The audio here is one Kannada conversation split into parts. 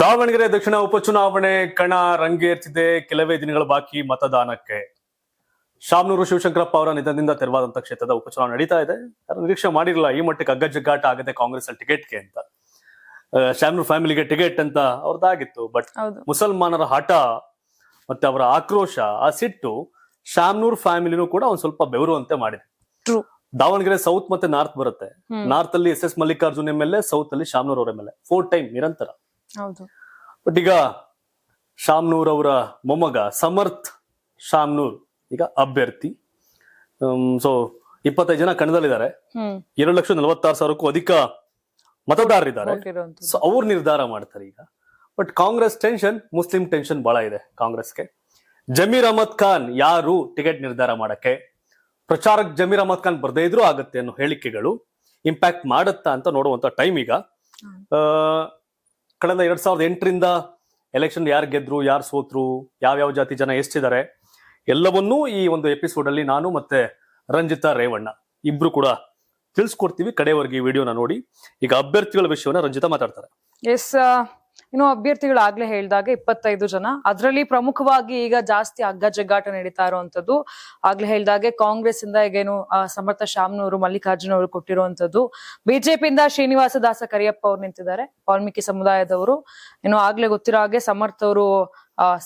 ದಾವಣಗೆರೆ ದಕ್ಷಿಣ ಉಪಚುನಾವಣೆ ಕಣ ರಂಗೇರ್ತಿದೆ. ಕೆಲವೇ ದಿನಗಳ ಬಾಕಿ ಮತದಾನಕ್ಕೆ. ಶಾಮನೂರು ಶಿವಶಂಕರಪ್ಪ ಅವರ ನಿಧನದಿಂದ ತೆರವಾದಂತ ಕ್ಷೇತ್ರದ ಉಪಚುನಾವಣೆ ನಡೀತಾ ಇದೆ. ಯಾರು ನಿರೀಕ್ಷೆ ಮಾಡಿರಲಿಲ್ಲ ಈ ಮಟ್ಟಕ್ಕೆ ಅಗ್ಗಜಗ್ಗಾಟ ಆಗದೆ ಕಾಂಗ್ರೆಸ್ ಅಲ್ಲಿ ಟಿಕೆಟ್ಗೆ ಅಂತ. ಶಾಮನೂರ್ ಫ್ಯಾಮಿಲಿಗೆ ಟಿಕೆಟ್ ಅಂತ ಅವ್ರದ್ದಾಗಿತ್ತು. ಬಟ್ ಮುಸಲ್ಮಾನರ ಹಠ ಮತ್ತೆ ಅವರ ಆಕ್ರೋಶ, ಆ ಸಿಟ್ಟು ಶಾಮನೂರ್ ಫ್ಯಾಮಿಲಿನೂ ಕೂಡ ಒಂದ್ ಸ್ವಲ್ಪ ಬೆವರುವಂತೆ ಮಾಡಿದೆ. ದಾವಣಗೆರೆ ಸೌತ್ ಮತ್ತೆ ನಾರ್ತ್ ಬರುತ್ತೆ. ನಾರ್ತ್ ಅಲ್ಲಿ ಎಸ್ ಮಲ್ಲಿಕಾರ್ಜುನ್ MLA, ಸೌತ್ ಅಲ್ಲಿ ಶಾಮನೂರ್ ಅವ್ರ MLA 4 ಟೈಮ್ ನಿರಂತರ. ಬಟ್ ಈಗ ಶಾಮನೂರ್ ಅವರ ಮೊಮ್ಮಗ ಸಮರ್ಥ್ ಶಾಮನೂರ್ ಈಗ ಅಭ್ಯರ್ಥಿ. ಸೊ 25 ಜನ ಕಣದಲ್ಲಿದ್ದಾರೆ. 2,46,000ಕ್ಕೂ ಅಧಿಕ ಮತದಾರರಿದ್ದಾರೆ. ಸೊ ಅವ್ರು ನಿರ್ಧಾರ ಮಾಡ್ತಾರೆ ಈಗ. But Congress tension, Muslim tension ಬಹಳ ಇದೆ ಕಾಂಗ್ರೆಸ್ಗೆ. ಜಮೀರ್ ಅಹಮದ್ ಖಾನ್ ಯಾರು ಟಿಕೆಟ್ ನಿರ್ಧಾರ ಮಾಡಕ್ಕೆ? ಪ್ರಚಾರಕ್ಕೆ ಜಮೀರ್ ಅಹಮದ್ ಖಾನ್ ಬರ್ದೇ ಇದ್ರೂ ಆಗತ್ತೆ ಅನ್ನೋ ಹೇಳಿಕೆಗಳು ಇಂಪ್ಯಾಕ್ಟ್ ಮಾಡುತ್ತಾ ಅಂತ ನೋಡುವಂತ ಟೈಮ್ ಈಗ. ಕಳೆದ 2008ರಿಂದ ಎಲೆಕ್ಷನ್ ಯಾರು ಗೆದ್ರು, ಯಾರು ಸೋತ್ರು, ಯಾವ್ಯಾವ ಜಾತಿ ಜನ ಎಷ್ಟಿದ್ದಾರೆ ಎಲ್ಲವನ್ನೂ ಈ ಒಂದು ಎಪಿಸೋಡ್ ಅಲ್ಲಿ ನಾನು ಮತ್ತೆ ರಂಜಿತಾ ರೇವಣ್ಣ ಇಬ್ರು ಕೂಡ ತಿಳಿಸ್ಕೊಡ್ತೀವಿ. ಕಡೆವರೆಗೆ ಈ ವಿಡಿಯೋನ ನೋಡಿ. ಈಗ ಅಭ್ಯರ್ಥಿಗಳ ವಿಷಯವನ್ನ ರಂಜಿತಾ ಮಾತಾಡ್ತಾರೆ. ಎಸ್, ಇನ್ನು ಅಭ್ಯರ್ಥಿಗಳು ಆಗ್ಲೇ ಹೇಳಿದಾಗ 25 ಜನ, ಅದರಲ್ಲಿ ಪ್ರಮುಖವಾಗಿ ಈಗ ಜಾಸ್ತಿ ಅಗ್ಗಜಗ್ಗಾಟ ನಡೀತಾ ಇರುವಂತದ್ದು ಆಗ್ಲೇ ಹೇಳಿದಾಗೆ ಕಾಂಗ್ರೆಸ್ ಇಂದ ಈಗೇನು ಸಮರ್ಥ ಶಾಮನೂರು, ಮಲ್ಲಿಕಾರ್ಜುನ್ ಅವರು ಕೊಟ್ಟಿರುವಂತದ್ದು. ಬಿಜೆಪಿಯಿಂದ ಶ್ರೀನಿವಾಸ ದಾಸ ಕರಿಯಪ್ಪ ಅವ್ರು ನಿಂತಿದ್ದಾರೆ, ವಾಲ್ಮೀಕಿ ಸಮುದಾಯದವರು. ಇನ್ನು ಆಗ್ಲೇ ಗೊತ್ತಿರೋ ಹಾಗೆ ಸಮರ್ಥ ಅವರು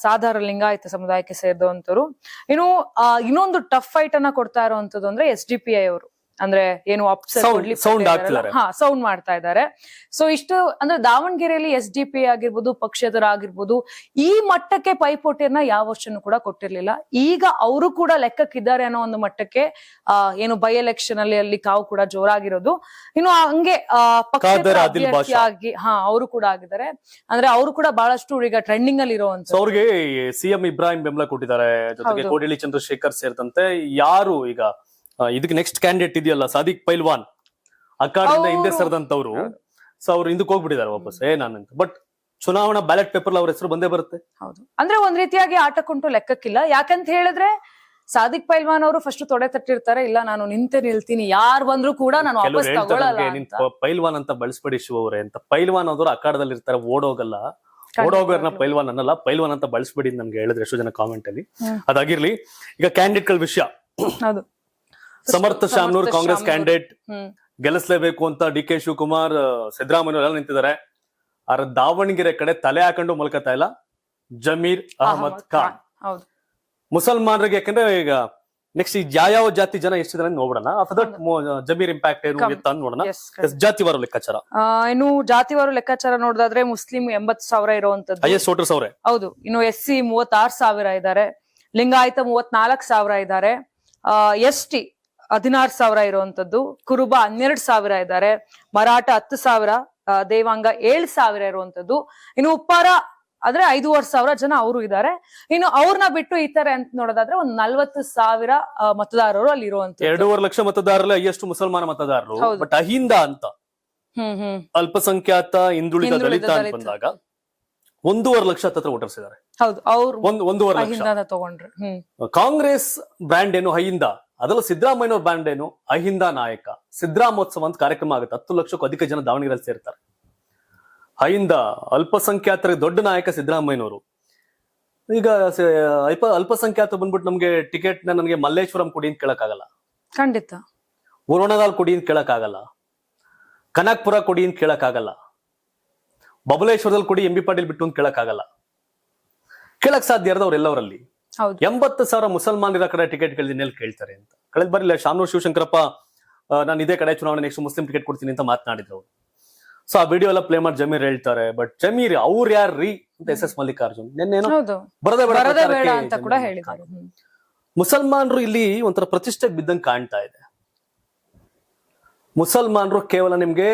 ಸಾಧಾರಣ ಲಿಂಗಾಯತ ಸಮುದಾಯಕ್ಕೆ ಸೇರಿದಂತವ್ರು. ಇನ್ನು ಇನ್ನೊಂದು ಟಫ್ ಫೈಟ್ ಅನ್ನ ಕೊಡ್ತಾ ಇರುವಂತದ್ದು ಅಂದ್ರೆ SDPI ಅವರು, ಅಂದ್ರೆ ಏನು ಸೌಂಡ್ ಮಾಡ್ತಾ ಇದ್ದಾರೆ. ಸೊ ಇಷ್ಟು ಅಂದ್ರೆ ದಾವಣಗೆರೆಯಲ್ಲಿ SDPI ಆಗಿರ್ಬೋದು, ಪಕ್ಷೇತರ ಆಗಿರ್ಬೋದು, ಈ ಮಟ್ಟಕ್ಕೆ ಪೈಪೋಟಿಯನ್ನ ಯಾವ ವರ್ಷನೂ ಕೂಡ ಕೊಟ್ಟಿರ್ಲಿಲ್ಲ. ಈಗ ಅವರು ಕೂಡ ಲೆಕ್ಕಕ್ಕಿದ್ದಾರೆ ಅನ್ನೋ ಒಂದು ಮಟ್ಟಕ್ಕೆ ಏನು ಬೈ ಎಲೆಕ್ಷನ್ ಅಲ್ಲಿ ಕಾವು ಕೂಡ ಜೋರಾಗಿರೋದು. ಇನ್ನು ಹಂಗೆ ಪಕ್ಷೇತರ ಅಭ್ಯರ್ಥಿಯಾಗಿ ಅವರು ಕೂಡ ಆಗಿದ್ದಾರೆ. ಅಂದ್ರೆ ಅವರು ಕೂಡ ಬಹಳಷ್ಟು ಈಗ ಟ್ರೆಂಡಿಂಗ್ ಅಲ್ಲಿ ಇರುವಂತ. ಅವ್ರಿಗೆ CM ಇಬ್ರಾಹಿಂ ಬೆಂಬಲ ಕೊಟ್ಟಿದ್ದಾರೆ, ಜೊತೆಗೆ ಕೋಡಿಹಳ್ಳಿ ಚಂದ್ರಶೇಖರ್ ಸೇರಿದಂತೆ. ಯಾರು ಈಗ ಇದಕ್ಕೆ ನೆಕ್ಸ್ಟ್ ಕ್ಯಾಂಡಿಡೇಟ್ ಇದೆಯಲ್ಲ ಸಾದಿಕ್ ಪೈಲ್ವಾನ್, ಅಖಾಡದಿಂದ ಹಿಂದೆ ಸರಿದಂತವ್ರು. ಸೊ ಅವ್ರು ಹಿಂದಕ್ಕೆ ಹೋಗ್ಬಿಟ್ಟಿದ್ದಾರೆ ವಾಪಸ್ ನಾನಂತ. ಬಟ್ ಚುನಾವಣಾ ಬ್ಯಾಲೆಟ್ ಪೇಪರ್ ಅವ್ರ ಹೆಸರು ಬಂದೇ ಬರುತ್ತೆ. ಹೌದು, ಅಂದ್ರೆ ಒಂದ್ ರೀತಿಯಾಗಿ ಆಟಕ್ಕುಂಟು ಲೆಕ್ಕಕ್ಕಿಲ್ಲ. ಯಾಕಂತ ಹೇಳಿದ್ರೆ ಸಾದಿಕ್ ಪೈಲ್ವಾನ್ ಅವರು ಫಸ್ಟ್ ತೊಡೆ ತಟ್ಟಿರ್ತಾರೆ, ಇಲ್ಲ ನಾನು ನಿಲ್ತೀನಿ, ಯಾರು ಬಂದ್ರು ಕೂಡ ನಾನು ವಾಪಸ್ ತಗೊಳ್ಳಲ್ಲ. ಪೈಲ್ವಾನ್ ಅಂತ ಬಳಸ್ಬೇಡಿ ಶಿವ ಅವರೇ ಅಂತ. ಪೈಲ್ವಾನ್ ಅವರು ಅಖಾಡದಲ್ಲಿ ಇರ್ತಾರೆ, ಓಡೋಗಲ್ಲ. ಓಡೋಗೋರ್ನ ಪೈಲ್ವಾನ್ ಅನ್ನಲ್ಲ, ಪೈಲ್ವಾನ್ ಅಂತ ಬಳಸ್ಬೇಡಿ ನಮ್ಗೆ ಹೇಳಿದ್ರೆ ಎಷ್ಟೋ ಜನ ಕಾಮೆಂಟ್ ಅಲ್ಲಿ. ಅದಾಗಿರ್ಲಿ, ಈಗ ಕ್ಯಾಂಡಿಡೇಟ್ ಗಳ ವಿಷಯ. ಹೌದು, ಸಮರ್ಥ ಶಾಮನೂರ್ ಕಾಂಗ್ರೆಸ್ ಕ್ಯಾಂಡಿಡೇಟ್ ಗೆಲ್ಲಿಸಲೇಬೇಕು ಅಂತ DK ಶಿವಕುಮಾರ್, ಸಿದ್ದರಾಮಯ್ಯ ಎಲ್ಲ ನಿಂತಿದ್ದಾರೆ. ಆದ್ರೆ ದಾವಣಗೆರೆ ಕಡೆ ತಲೆ ಹಾಕೊಂಡು ಮಲ್ಕತಾ ಇಲ್ಲ ಜಮೀರ್ ಅಹಮದ್ ಖಾನ್. ಮುಸಲ್ಮಾನರಿಗೆ, ಯಾಕಂದ್ರೆ ಈಗ ನೆಕ್ಸ್ಟ್ ಯಾವ ಜಾತಿ ಜನ ಎಷ್ಟಿದ್ದಾರೆ ನೋಡೋಣ. ಜಮೀರ್ ಇಂಪ್ಯಾಕ್ಟ್ ಏನು ಅಂತ ನೋಡೋಣ. ಜಾತಿವಾರು ಲೆಕ್ಕಾಚಾರ, ಇನ್ನು ಜಾತಿವಾರು ಲೆಕ್ಕಾಚಾರ ನೋಡೋದಾದ್ರೆ ಮುಸ್ಲಿಂ 80,000 ಇರುವಂತದ್ದು, ಹೈಯೆಸ್ಟ್ ವೋಟರ್ಸ್ ಅವರೇ. ಹೌದು. ಇನ್ನು SC 36,000 ಇದ್ದಾರೆ, ಲಿಂಗಾಯತ 34,000 ಇದ್ದಾರೆ, ST 16,000 ಇರುವಂತದ್ದು, ಕುರುಬ 12,000 ಇದ್ದಾರೆ, ಮರಾಠ 10,000, ದೇವಾಂಗ 7,000 ಇರುವಂತದ್ದು. ಇನ್ನು ಉಪ್ಪಾರ ಆದ್ರೆ 5,500 ಜನ ಅವರು ಇದ್ದಾರೆ. ಇನ್ನು ಅವ್ರನ್ನ ಬಿಟ್ಟು ಈ ತರ ಅಂತ ನೋಡೋದಾದ್ರೆ ಒಂದು 40,000 ಮತದಾರರು ಅಲ್ಲಿ ಇರುವಂತ. 2.5 ಲಕ್ಷ ಮತದಾರರಲ್ಲಿ ಹೈಯೆಸ್ಟ್ ಮುಸಲ್ಮಾನ ಮತದಾರರು. ಬಟ್ ಅಹಿಂದ ಅಂತ ಅಲ್ಪಸಂಖ್ಯಾತ, ಹಿಂದುಳಿದ, ದಲಿತ ಅಂತ ಬಂದಾಗ 1.5 ಲಕ್ಷ ಹತ್ರ ವೋಟರ್ಸ್ ಇದ್ದಾರೆ. ಹೌದು, ಅವ್ರು 1.5 ಲಕ್ಷ ತಗೊಂಡ್ರೆ. ಕಾಂಗ್ರೆಸ್ ಬ್ರ್ಯಾಂಡ್ ಏನು ಅಹಿಂದ, ಅದಲ್ಲ ಸಿದ್ದರಾಮಯ್ಯ ಬ್ರ್ಯಾಂಡ್ ಏನು ಅಹಿಂದ ನಾಯಕ. ಸಿದ್ದರಾಮೋತ್ಸವ ಅಂತ ಕಾರ್ಯಕ್ರಮ ಆಗುತ್ತೆ, 10 ಲಕ್ಷಕ್ಕೂ ಅಧಿಕ ಜನ ದಾವಣಗೆರೆಯಲ್ಲಿ ಸೇರ್ತಾರೆ. ಅಹಿಂದ ಅಲ್ಪಸಂಖ್ಯಾತರಿಗೆ ದೊಡ್ಡ ನಾಯಕ ಸಿದ್ದರಾಮಯ್ಯನವರು. ಈಗ ಅಲ್ಪಸಂಖ್ಯಾತ ಬಂದ್ಬಿಟ್ಟು ನಮ್ಗೆ ಟಿಕೆಟ್ ನನಗೆ ಮಲ್ಲೇಶ್ವರಂ ಕೊಡಿ ಅಂತ ಕೇಳಕ್ಕಾಗಲ್ಲ, ಖಂಡಿತ. ಉರೋಣದಾಲ್ ಕೊಡಿ ಅಂತ ಕೇಳಕ್ಕಾಗಲ್ಲ, ಕನಕ್ಪುರ ಕೊಡಿ ಅಂತ ಕೇಳಕ್ಕಾಗಲ್ಲ, ಬಬಲೇಶ್ವರದಲ್ಲಿ ಕೊಡಿ MB ಪಾಟೀಲ್ ಬಿಟ್ಟು ಅಂತ ಕೇಳಕ್ಕಾಗಲ್ಲ. ಕೇಳಕ್ ಸಾಧ್ಯ ಇರೋದವ್ರೆಲ್ಲವರಲ್ಲಿ. 80,000 ಮುಸಲ್ಮಾನರ ಕಡೆ ಟಿಕೆಟ್ ಕೇಳಿದಿನೆಲ್ಲಿ ಕೇಳ್ತಾರೆ ಅಂತ. ಕಳೆದ ಬಾರಿ ಶಾಮನೂರು ಶಿವಶಂಕರಪ್ಪ ನಾನು ಇದೇ ಕಡೆ ಚುನಾವಣೆ ನೆಕ್ಸ್ಟ್ ಮುಸ್ಲಿಂ ಟಿಕೆಟ್ ಕೊಡ್ತೀನಿ ಅಂತ ಮಾತನಾಡಿದ್ರು ಅವರು. ಸೊ ಆ ವಿಡಿಯೋ ಎಲ್ಲ ಪ್ಲೇ ಮಾಡಿ ಜಮೀರ್ ಹೇಳ್ತಾರೆ. ಬಟ್ ಜಮೀರ್ ಅವ್ರು ಯಾರ್ರೀ ಅಂತ SS ಮಲ್ಲಿಕಾರ್ಜುನ್ ನಿನ್ನೇನೋ ಬರದೇ ಬೇಡ ಅಂತ ಕೂಡ ಹೇಳಿದ್ದಾರೆ. ಮುಸಲ್ಮಾನರು ಇಲ್ಲಿ ಒಂಥರ ಪ್ರತಿಷ್ಠೆ ಬಿದ್ದಂಗೆ ಕಾಣ್ತಾ ಇದೆ. ಮುಸಲ್ಮಾನರು ಕೇವಲ ನಿಮ್ಗೆ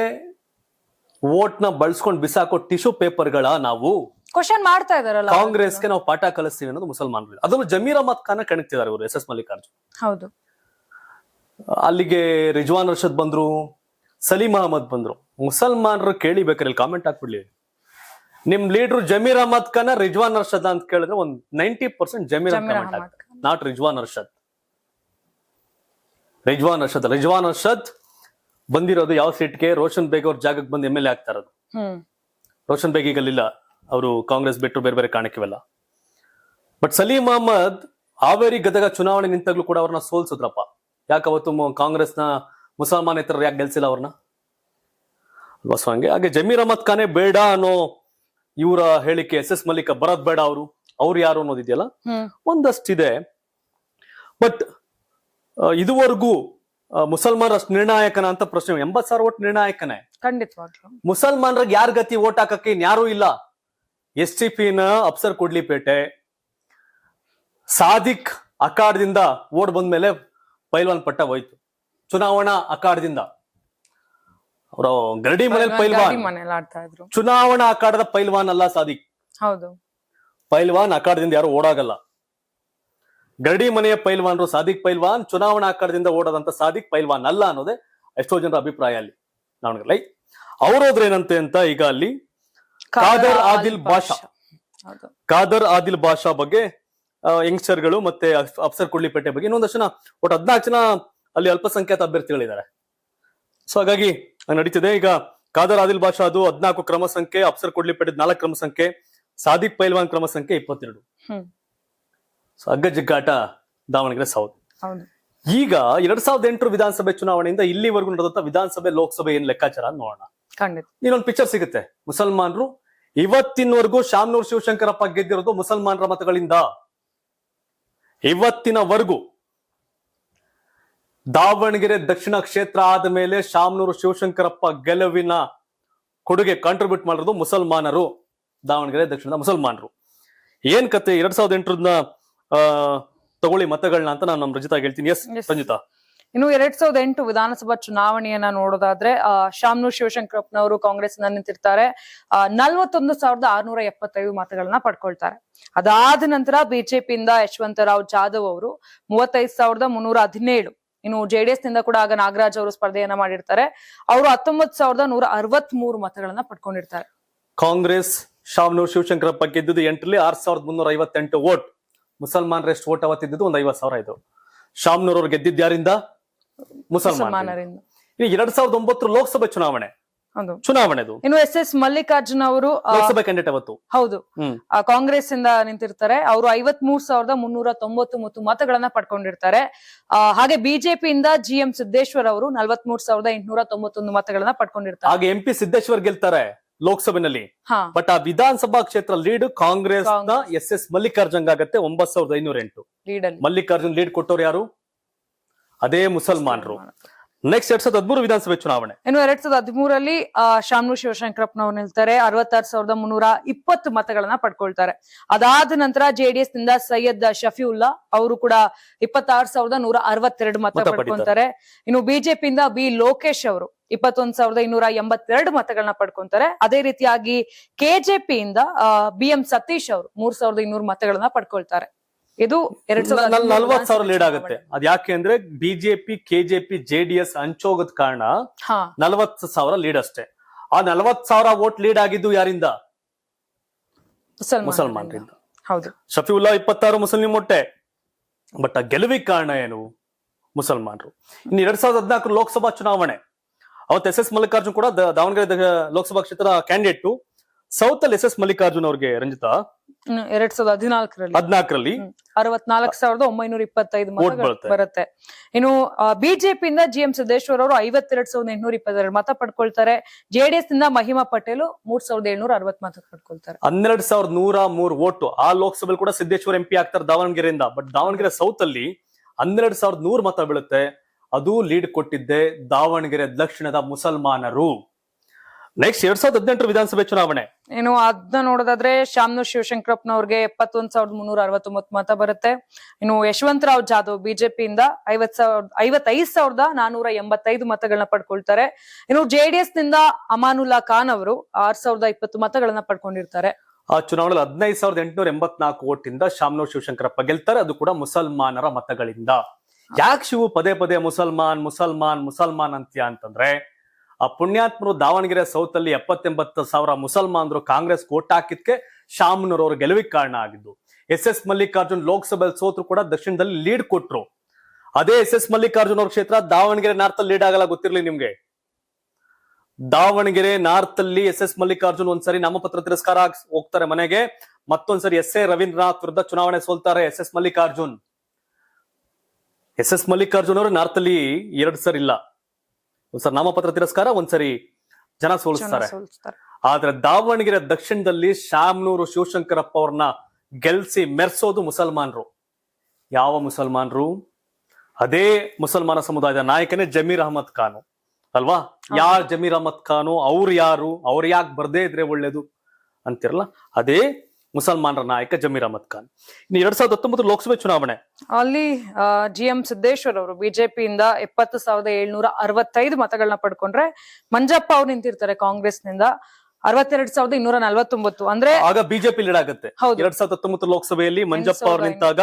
ವೋಟ್ ನ ಬಳಸ್ಕೊಂಡು ಬಿಸಾಕೋ ಟಿಶ್ಯೂ ಪೇಪರ್ಗಳ ನಾವು ಕ್ವಶನ್ ಮಾಡ್ತಾ ಇದಾರಲ್ಲ. ಕಾಂಗ್ರೆಸ್ಗೆ ನಾವು ಪಾಠ ಕಲಿಸ್ತೀವಿ ಅನ್ನೋದು ಮುಸಲ್ಮಾನರು. ಅದನ್ನು ಜಮೀರ್ ಅಹಮದ್ ಖಾನ್ ಕಣಿತಿದ್ದಾರೆ ಇವರು, SS ಮಲ್ಲಿಕಾರ್ಜುನ್. ಹೌದು, ಅಲ್ಲಿಗೆ ರಿಜ್ವಾನ್ ಅರ್ಷದ್ ಬಂದ್ರು, ಸಲೀಂ ಅಹಮದ್ ಬಂದ್ರು. ಮುಸಲ್ಮಾನರು ಕೇಳಿಬೇಕಾರೆ ಕಾಮೆಂಟ್ ಹಾಕ್ಬಿಡ್ಲಿ, ನಿಮ್ ಲೀಡರ್ ಜಮೀರ್ ಅಹಮದ್ ಖಾನ್ ರಿಜ್ವಾನ್ ಅರ್ಷದ್ ಅಂತ ಕೇಳಿದ್ರೆ ಒಂದು 90% ಜಮೀರ್ ಅಹಮದ್, ನಾಟ್ ರಿಜ್ವಾನ್ ಅರ್ಷದ್. ರಿಜ್ವಾನ್ ಅರ್ಷದ್ ಬಂದಿರೋದು ಯಾವ ಸೀಟ್ಗೆ? ರೋಷನ್ ಬೇಗ್ ಅವ್ರ ಜಾಗಕ್ಕೆ ಬಂದು MLA ಆಗ್ತಾ ಇರೋದು. ರೋಷನ್ ಬೇಗ್ ಈಗಲಿಲ್ಲ, ಅವರು ಕಾಂಗ್ರೆಸ್ ಬಿಟ್ಟರು, ಬೇರೆ ಬೇರೆ ಕಾರಣಕ್ಕಿವೆಲ್ಲ. ಬಟ್ ಸಲೀಂ ಅಹಮದ್ ಹಾವೇರಿ ಗದಗ ಚುನಾವಣೆ ನಿಂತಾಗ್ಲೂ ಕೂಡ ಅವ್ರನ್ನ ಸೋಲ್ಸಿದ್ರಪ್ಪ. ಯಾಕೆ ಅವತ್ತು ಕಾಂಗ್ರೆಸ್ನ ಮುಸಲ್ಮಾನೇತರರು ಯಾಕೆ ಗೆಲ್ಸಿಲ್ಲ ಅವ್ರನ್ನ? ಬಸ್ ಹಂಗೆ. ಹಾಗೆ ಜಮೀರ್ ಅಹಮದ್ ಖಾನೆ ಬೇಡ ಅನ್ನೋ ಇವರ ಹೇಳಿಕೆ, ಎಸ್ ಎಸ್ ಮಲ್ಲಿಕ ಬರೋದ್ ಬೇಡ, ಅವ್ರು ಯಾರು ಅನ್ನೋದಿದೆಯಲ್ಲ, ಒಂದಷ್ಟಿದೆ. ಬಟ್ ಇದುವರೆಗೂ ಮುಸಲ್ಮಾನರ ಅಷ್ಟು ನಿರ್ಣಾಯಕನ ಅಂತ ಪ್ರಶ್ನೆ. 80,000 ಓಟ್ ನಿರ್ಣಾಯಕನೇ. ಖಂಡಿತವಾಗ್ಲು ಮುಸಲ್ಮಾನರಿಗೆ ಯಾರ ಗತಿ ಓಟ್ ಹಾಕಕ್ಕೆ ಇನ್ಯಾರೂ ಇಲ್ಲ. STP ನ ಅಫ್ಸರ್ ಕೊಡ್ಲಿಪೇಟೆ ಸಾದಿಕ್ ಅಖಾಡದಿಂದ ಓಡ್ ಬಂದ್ಮೇಲೆ ಪೈಲ್ವಾನ್ ಪಟ್ಟ ಹೋಯ್ತು. ಚುನಾವಣಾ ಅಖಾಡದಿಂದ ಅವರು ಗರಡಿ ಮನೇಲಿ ಪೈಲ್ವಾನ್, ಮನೇಲಿ ಆಡ್ತಾ ಇದ್ರು. ಚುನಾವಣಾ ಅಖಾಡದ ಪೈಲ್ವಾನ್ ಅಲ್ಲ ಸಾದಿಕ್. ಹೌದು, ಪೈಲ್ವಾನ್ ಅಖಾಡದಿಂದ ಯಾರು ಓಡಾಗಲ್ಲ. ಗರಡಿ ಮನೆಯ ಪೈಲ್ವಾನ್ರು ಸಾದಿಕ್ ಪೈಲ್ವಾನ್, ಚುನಾವಣಾ ಅಖಾಡದಿಂದ ಓಡೋದಂತ ಸಾದಿಕ್ ಪೈಲ್ವಾನ್ ಅಲ್ಲ ಅನ್ನೋದೇ ಎಷ್ಟೋ ಜನರ ಅಭಿಪ್ರಾಯ ಅಲ್ಲಿ. ನಾವೇ ಅವ್ರೋದ್ರೆ ಏನಂತೆ ಅಂತ ಈಗ ಅಲ್ಲಿ ಖಾದರ್ ಆದಿಲ್ ಬಾಷಾ ಬಗ್ಗೆ ಯಂಗ್ಸ್ಟರ್ಗಳು ಮತ್ತೆ ಅಫ್ಸರ್ ಕುಡ್ಲಿಪೇಟೆ ಬಗ್ಗೆ ಇನ್ನೊಂದಷ್ಟು ಜನ, ಒಟ್ಟು 14 ಜನ ಅಲ್ಲಿ ಅಲ್ಪಸಂಖ್ಯಾತ ಅಭ್ಯರ್ಥಿಗಳಿದ್ದಾರೆ. ಸೊ ಹಾಗಾಗಿ ನಡೀತಿದೆ ಈಗ. ಖಾದರ್ ಆದಿಲ್ ಬಾಷಾ ಅದು 14 ಕ್ರಮ ಸಂಖ್ಯೆ, ಅಫ್ಸರ್ ಕುಡ್ಲಿಪೇಟೆ 4 ಕ್ರಮ ಸಂಖ್ಯೆ, ಸಾದಿಕ್ ಪೈಲ್ವಾನ್ ಕ್ರಮ ಸಂಖ್ಯೆ 22. ಸೊ ಅಗ್ಗಜಿಗ್ಗಾಟ ದಾವಣಗೆರೆ ಸೌತ್. ಈಗ 2008 ವಿಧಾನಸಭೆ ಚುನಾವಣೆಯಿಂದ ಇಲ್ಲಿವರೆಗೂ ನಡೆದಂತ ವಿಧಾನಸಭೆ ಲೋಕಸಭೆ ಏನ್ ಲೆಕ್ಕಾಚಾರ ನೋಡೋಣ. ಇನ್ನೊಂದು ಪಿಕ್ಚರ್ ಸಿಗುತ್ತೆ. ಮುಸಲ್ಮಾನರು ಇವತ್ತಿನವರೆಗೂ ಶಾಮನೂರು ಶಿವಶಂಕರಪ್ಪ ಗೆದ್ದಿರೋದು ಮುಸಲ್ಮಾನರ ಮತಗಳಿಂದ. ಇವತ್ತಿನವರೆಗೂ ದಾವಣಗೆರೆ ದಕ್ಷಿಣ ಕ್ಷೇತ್ರ ಆದ ಮೇಲೆ ಶಾಮನೂರು ಶಿವಶಂಕರಪ್ಪ ಗೆಲುವಿನ ಕೊಡುಗೆ ಕಾಂಟ್ರಿಬ್ಯೂಟ್ ಮಾಡಿರೋದು ಮುಸಲ್ಮಾನರು, ದಾವಣಗೆರೆ ದಕ್ಷಿಣದ ಮುಸಲ್ಮಾನರು. ಏನ್ ಕತೆ 2008 ತಗೊಳ್ಳಿ ಮತಗಳನ್ನ ಅಂತ ನಾನು ನಮ್ಮ ರಜಿತಾ ಹೇಳ್ತೀನಿ. ಎಸ್ ಸಂಜಿತಾ, ಇನ್ನು 2008 ವಿಧಾನಸಭಾ ಚುನಾವಣೆಯನ್ನ ನೋಡೋದಾದ್ರೆ ಶಾಮನೂರು ಶಿವಶಂಕರಪ್ಪನವರು ಕಾಂಗ್ರೆಸ್ ನಿಂತಿರ್ತಾರೆ. 41,675 ಮತಗಳನ್ನ ಪಡ್ಕೊಳ್ತಾರೆ. ಅದಾದ ನಂತರ ಬಿಜೆಪಿಯಿಂದ ಯಶವಂತರಾವ್ ಜಾಧವ್ ಅವರು 35,317. ಇನ್ನು JDS ನಿಂದ ಕೂಡ ಆಗ ನಾಗರಾಜ್ ಅವರು ಸ್ಪರ್ಧೆಯನ್ನ ಮಾಡಿರ್ತಾರೆ. ಅವರು 19,163 ಮತಗಳನ್ನ ಪಡ್ಕೊಂಡಿರ್ತಾರೆ. ಕಾಂಗ್ರೆಸ್ ಶಾಮನೂರು ಶಿವಶಂಕರಪ್ಪ ಗೆದ್ದಿದ್ದು 8ರಲ್ಲಿ 6,358 ವೋಟ್. ಮುಸಲ್ಮಾನರ ಎಷ್ಟು ವೋಟ್ ಅವತ್ತಿದ್ದು ಒಂದು 50,000 ಇದು. ಶಾಮನೂರ್ ಅವ್ರು ಗೆದ್ದಿದ್ದು ಯಾರಿಂದ? ಮುಸಲ್ಮಾನರಿಂದ. 2009 ಲೋಕಸಭೆ ಚುನಾವಣೆ ಇನ್ನು SS ಮಲ್ಲಿಕಾರ್ಜುನ್ ಅವರು ಲೋಕಸಭೆ ಕ್ಯಾಂಡಿಡೇಟ್ ಅವತ್ತು. ಹೌದು, ಕಾಂಗ್ರೆಸ್ ಇಂದ ನಿಂತಿರ್ತಾರೆ. ಅವರು 53,390 ಮತಗಳನ್ನ ಪಡ್ಕೊಂಡಿರ್ತಾರೆ. ಹಾಗೆ ಬಿಜೆಪಿಯಿಂದ GM ಸಿದ್ದೇಶ್ವರ್ ಅವರು 43,891 ಮತಗಳನ್ನ ಪಡ್ಕೊಂಡಿರ್ತಾರೆ. ಹಾಗೆ MP ಸಿದ್ದೇಶ್ವರ್ ಗೆಲ್ತಾರೆ ಲೋಕಸಭೆನಲ್ಲಿ. ಬಟ್ ಆ ವಿಧಾನಸಭಾ ಕ್ಷೇತ್ರ ಲೀಡ್ ಕಾಂಗ್ರೆಸ್ ನ SS ಮಲ್ಲಿಕಾರ್ಜುನ್ ಆಗತ್ತೆ 9,508. ಮಲ್ಲಿಕಾರ್ಜುನ್ ಲೀಡ್ ಕೊಟ್ಟವ್ರು ಯಾರು? ಅದೇ ಮುಸಲ್ಮಾನರು. ನೆಕ್ಸ್ಟ್ 2013 ವಿಧಾನಸಭೆ ಚುನಾವಣೆ. ಇನ್ನು 2013ರಲ್ಲಿ ಶಾಮನೂರು ಶಿವಶಂಕರಪ್ಪನವ್ರು ನಿಲ್ತಾರೆ. 66,320 ಮತಗಳನ್ನ ಪಡ್ಕೊಳ್ತಾರೆ. ಅದಾದ ನಂತರ JDS ನಿಂದ ಸೈಯದ್ ಶಫಿವುಲ್ಲಾ ಅವರು ಕೂಡ 26,162 ಮತ ಪಡ್ಕೊಂತಾರೆ. ಇನ್ನು ಬಿಜೆಪಿಯಿಂದ B ಲೋಕೇಶ್ ಅವರು 21,282 ಮತಗಳನ್ನ ಪಡ್ಕೊಂತಾರೆ. ಅದೇ ರೀತಿಯಾಗಿ KJP-ಯಿಂದ BM ಸತೀಶ್ ಅವರು 3,200 ಮತಗಳನ್ನ ಪಡ್ಕೊಳ್ತಾರೆ. ಇದು 40,000 ಲೀಡ್ ಆಗುತ್ತೆ. ಅದ್ ಯಾಕೆ ಅಂದ್ರೆ ಬಿಜೆಪಿ, KJP, JDS ಹಂಚೋಗದ ಕಾರಣ 40,000 ಲೀಡ್ ಅಷ್ಟೇ. ಆ 40,000 ವೋಟ್ ಲೀಡ್ ಆಗಿದ್ದು ಯಾರಿಂದ? ಮುಸಲ್ಮಾನರಿಂದ. ಹೌದು, ಶಫಿವುಲ್ಲಾ 26 ಮುಸ್ಲಿಂ ಒಟ್ಟೆ. ಬಟ್ ಆ ಗೆಲುವಿಗೆ ಕಾರಣ ಏನು? ಮುಸಲ್ಮಾನರು. ಇನ್ನು 2014 ಲೋಕಸಭಾ ಚುನಾವಣೆ ಅವತ್ತು SS ಮಲ್ಲಿಕಾರ್ಜುನ್ ಕೂಡ ದಾವಣಗೆರೆ ಲೋಕಸಭಾ ಕ್ಷೇತ್ರ ಕ್ಯಾಂಡಿಡೇಟ್. ಸೌತ್ ಅಲ್ಲಿ SS ಮಲ್ಲಿಕಾರ್ಜುನ್ ಅವ್ರಿಗೆ ರಂಜಿತಾ 2014ರಲ್ಲಿ 64,925 ಮತ ಬರುತ್ತೆ. ಇನ್ನು ಬಿಜೆಪಿಯಿಂದ GM ಸಿದ್ದೇಶ್ವರ್ ಅವರು 52,822 ಮತ ಪಡ್ಕೊಳ್ತಾರೆ. JDS ನಿಂದ ಮಹಿಮಾ ಪಟೇಲ್ 3,760 ಮತ ಪಡ್ಕೊಳ್ತಾರೆ. 12,103 ವೋಟ್. ಆ ಲೋಕಸಭೆಯಲ್ಲಿ ಕೂಡ ಸಿದ್ದೇಶ್ವರ್ MP ಆಗ್ತಾರೆ ದಾವಣಗೆರೆಯಿಂದ. ಬಟ್ ದಾವಣಗೆರೆ ಸೌತ್ ಅಲ್ಲಿ 12,100 ಮತ ಬೀಳುತ್ತೆ. ಅದು ಲೀಡ್ ಕೊಟ್ಟಿದ್ದೆ ದಾವಣಗೆರೆ ದಕ್ಷಿಣದ ಮುಸಲ್ಮಾನರು. ನೆಕ್ಸ್ಟ್ 2018 ವಿಧಾನಸಭೆ ಚುನಾವಣೆ. ಏನು ಅದನ್ನ ನೋಡೋದಾದ್ರೆ ಶಾಮನೂರು ಶಿವಶಂಕರಪ್ಪನವ್ರಿಗೆ 71,369 ಮತ ಬರುತ್ತೆ. ಇನ್ನು ಯಶವಂತರಾವ್ ಜಾಧವ್ ಬಿಜೆಪಿಯಿಂದ 55,485 ಮತಗಳನ್ನ ಪಡ್ಕೊಳ್ತಾರೆ. ಇನ್ನು JDS ನಿಂದ ಅಮಾನುಲ್ಲಾ ಖಾನ್ ಅವರು 6,020 ಮತಗಳನ್ನ ಪಡ್ಕೊಂಡಿರ್ತಾರೆ. ಆ ಚುನಾವಣೆಯಲ್ಲಿ 15,884 ವೋಟ್ ಇಂದ ಶಾಮನೂರು ಶಿವಶಂಕರಪ್ಪ ಗೆಲ್ತಾರೆ. ಅದು ಕೂಡ ಮುಸಲ್ಮಾನರ ಮತಗಳಿಂದ. ಯಾಕೆ ಶಿವು ಪದೇ ಪದೇ ಮುಸಲ್ಮಾನ್ ಮುಸಲ್ಮಾನ್ ಮುಸಲ್ಮಾನ್ ಅಂತ್ಯ ಅಂತಂದ್ರೆ, ಆ ಪುಣ್ಯಾತ್ಮರು ದಾವಣಗೆರೆ ಸೌತ್ ಅಲ್ಲಿ 70,000 ಮುಸಲ್ಮಾನರು ಕಾಂಗ್ರೆಸ್ ಓಟ್ ಹಾಕಿದ್ಕೆ ಶಾಮನೂರ್ ಅವರು ಗೆಲುವಿಗೆ ಕಾರಣ ಆಗಿದ್ದು. SS ಮಲ್ಲಿಕಾರ್ಜುನ್ ಲೋಕಸಭೆಯಲ್ಲಿ ಸೋತರು ಕೂಡ ದಕ್ಷಿಣದಲ್ಲಿ ಲೀಡ್ ಕೊಟ್ರು. ಅದೇ SS ಮಲ್ಲಿಕಾರ್ಜುನ್ ಅವ್ರ ಕ್ಷೇತ್ರ ದಾವಣಗೆರೆ ನಾರ್ತ್ ಅಲ್ಲಿ ಲೀಡ್ ಆಗಲ್ಲ, ಗೊತ್ತಿರ್ಲಿ ನಿಮ್ಗೆ. ದಾವಣಗೆರೆ ನಾರ್ತ್ ಅಲ್ಲಿ ಎಸ್ ಮಲ್ಲಿಕಾರ್ಜುನ್ ಒಂದ್ಸರಿ ನಾಮಪತ್ರ ತಿರಸ್ಕಾರ ಹೋಗ್ತಾರೆ ಮನೆಗೆ, ಮತ್ತೊಂದ್ಸರಿ ರವೀಂದ್ರನಾಥ್ ವಿರುದ್ಧ ಚುನಾವಣೆ ಸೋಲ್ತಾರೆ ಎಸ್ ಮಲ್ಲಿಕಾರ್ಜುನ್ ಅವರು ನಾರ್ತ್ ಅಲ್ಲಿ 2 ಸರಿ ಇಲ್ಲ, ಒಂದ್ಸರಿ ನಾಮಪತ್ರ ತಿರಸ್ಕಾರ, ಒಂದ್ಸರಿ ಜನ ಸೋಲಿಸ್ತಾರೆ. ಆದ್ರೆ ದಾವಣಗೆರೆ ದಕ್ಷಿಣದಲ್ಲಿ ಶಾಮನೂರು ಶಿವಶಂಕರಪ್ಪ ಅವ್ರನ್ನ ಗೆಲ್ಸಿ ಮೆರ್ಸೋದು ಮುಸಲ್ಮಾನರು. ಯಾವ ಮುಸಲ್ಮಾನರು? ಅದೇ ಮುಸಲ್ಮಾನ ಸಮುದಾಯದ ನಾಯಕನೇ ಜಮೀರ್ ಅಹಮದ್ ಖಾನ್ ಅಲ್ವಾ? ಯಾರ್ ಜಮೀರ್ ಅಹಮದ್ ಖಾನು? ಅವ್ರು ಯಾರು? ಅವ್ರು ಯಾಕೆ ಬರ್ದೇ ಇದ್ರೆ ಒಳ್ಳೇದು ಅಂತಿರಲ್ಲ, ಅದೇ ಮುಸಲ್ಮಾನರ ನಾಯಕ ಜಮೀರ್ ಅಹಮದ್ ಖಾನ್. ಇನ್ನು 2019 ಲೋಕಸಭೆ ಚುನಾವಣೆ ಅಲ್ಲಿ GM ಸಿದ್ದೇಶ್ವರ್ ಅವರು ಬಿಜೆಪಿಯಿಂದ 70,765 ಮತಗಳನ್ನ ಪಡ್ಕೊಂಡ್ರೆ ಮಂಜಪ್ಪ ಅವ್ರು ನಿಂತಿರ್ತಾರೆ ಕಾಂಗ್ರೆಸ್ ನಿಂದ 62,249. ಅಂದ್ರೆ ಆಗ ಬಿಜೆಪಿ ಲೀಡ್ ಆಗುತ್ತೆ. 2019 ಲೋಕಸಭೆಯಲ್ಲಿ ಮಂಜಪ್ಪ ಅವ್ರು ನಿಂತಾಗ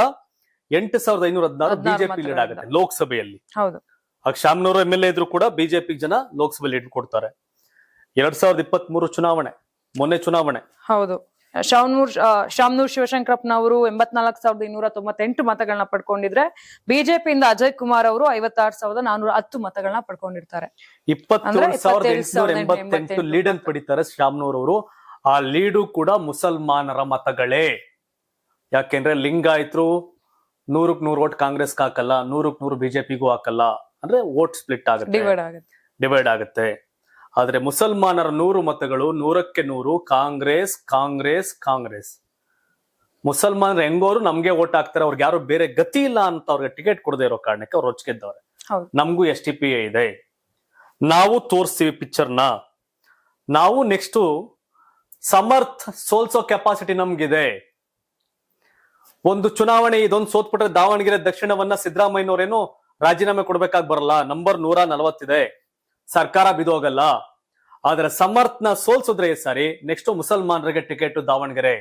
8,516 ಬಿಜೆಪಿ ಲೀಡ್ ಆಗುತ್ತೆ ಲೋಕಸಭೆಯಲ್ಲಿ. ಹೌದು. ಆಗ ಶಾಮನೂರು MLA ಇದ್ರು ಕೂಡ ಬಿಜೆಪಿ ಜನ ಲೋಕಸಭೆ ಲೀಡ್ ಕೊಡ್ತಾರೆ. 2023 ಚುನಾವಣೆ, ಮೊನ್ನೆ ಚುನಾವಣೆ. ಹೌದು. ಶಾಮನೂರ್ ಶಿವಶಂಕರಪ್ಪನವರು 84,298 ಮತಗಳನ್ನ ಪಡ್ಕೊಂಡಿದ್ರೆ ಬಿಜೆಪಿಯಿಂದ ಅಜಯ್ ಕುಮಾರ್ ಅವರು 56,410 ಮತಗಳನ್ನ ಪಡ್ಕೊಂಡಿರ್ತಾರೆ. 27,888 ಲೀಡ್ ಅನ್ನು ಪಡಿತಾರೆ ಶಾಮನೂರ್ ಅವರು. ಆ ಲೀಡು ಕೂಡ ಮುಸಲ್ಮಾನರ ಮತಗಳೇ. ಯಾಕೆಂದ್ರೆ ಲಿಂಗಾಯತರು 100ಕ್ಕೆ 100 ವೋಟ್ ಕಾಂಗ್ರೆಸ್ಗೆ ಹಾಕಲ್ಲ, 100ಕ್ಕೆ 100 ಬಿಜೆಪಿಗೂ ಹಾಕಲ್ಲ. ಅಂದ್ರೆ ವೋಟ್ ಸ್ಪ್ಲಿಟ್ ಆಗುತ್ತೆ, ಡಿವೈಡ್ ಆಗುತ್ತೆ. ಆದ್ರೆ ಮುಸಲ್ಮಾನರ 100 ಮತಗಳು 100ಕ್ಕೆ 100 ಕಾಂಗ್ರೆಸ್ ಕಾಂಗ್ರೆಸ್ ಕಾಂಗ್ರೆಸ್. ಮುಸಲ್ಮಾನರು ಹೆಂಗೋರು ನಮ್ಗೆ ವೋಟ್ ಹಾಕ್ತಾರೆ, ಅವ್ರಿಗೆ ಯಾರು ಬೇರೆ ಗತಿ ಇಲ್ಲ ಅಂತ ಅವ್ರಿಗೆ ಟಿಕೆಟ್ ಕೊಡದೇ ಇರೋ ಕಾರಣಕ್ಕೆ ಅವ್ರು ರೊಚ್ಚಿಗೆದ್ದವ್ರೆ. ನಮಗೂ STPA ಇದೆ, ನಾವು ತೋರಿಸ್ತೀವಿ ಪಿಕ್ಚರ್ನ, ನಾವು ನೆಕ್ಸ್ಟ್ ಸಮರ್ಥ ಸೋಲ್ಸೋ ಕೆಪಾಸಿಟಿ ನಮ್ಗಿದೆ. ಒಂದು ಚುನಾವಣೆ ಇದೊಂದು ಸೋತ್ಬಿಟ್ರೆ ದಾವಣಗೆರೆ ದಕ್ಷಿಣವನ್ನ ಸಿದ್ದರಾಮಯ್ಯನವರೇನು ರಾಜೀನಾಮೆ ಕೊಡ್ಬೇಕಾಗಿ ಬರಲ್ಲ, ನಂಬರ್ 140 ಇದೆ, ಸರ್ಕಾರ ಬಿದೋಗಲ್ಲ. ಆದ್ರೆ ಸಮರ್ಥ್ನ ಸೋಲ್ಸಿದ್ರೆ ಸರಿ, ನೆಕ್ಸ್ಟ್ ಮುಸಲ್ಮಾನರಿಗೆ ಟಿಕೆಟ್ ದಾವಣಗೆರೆ.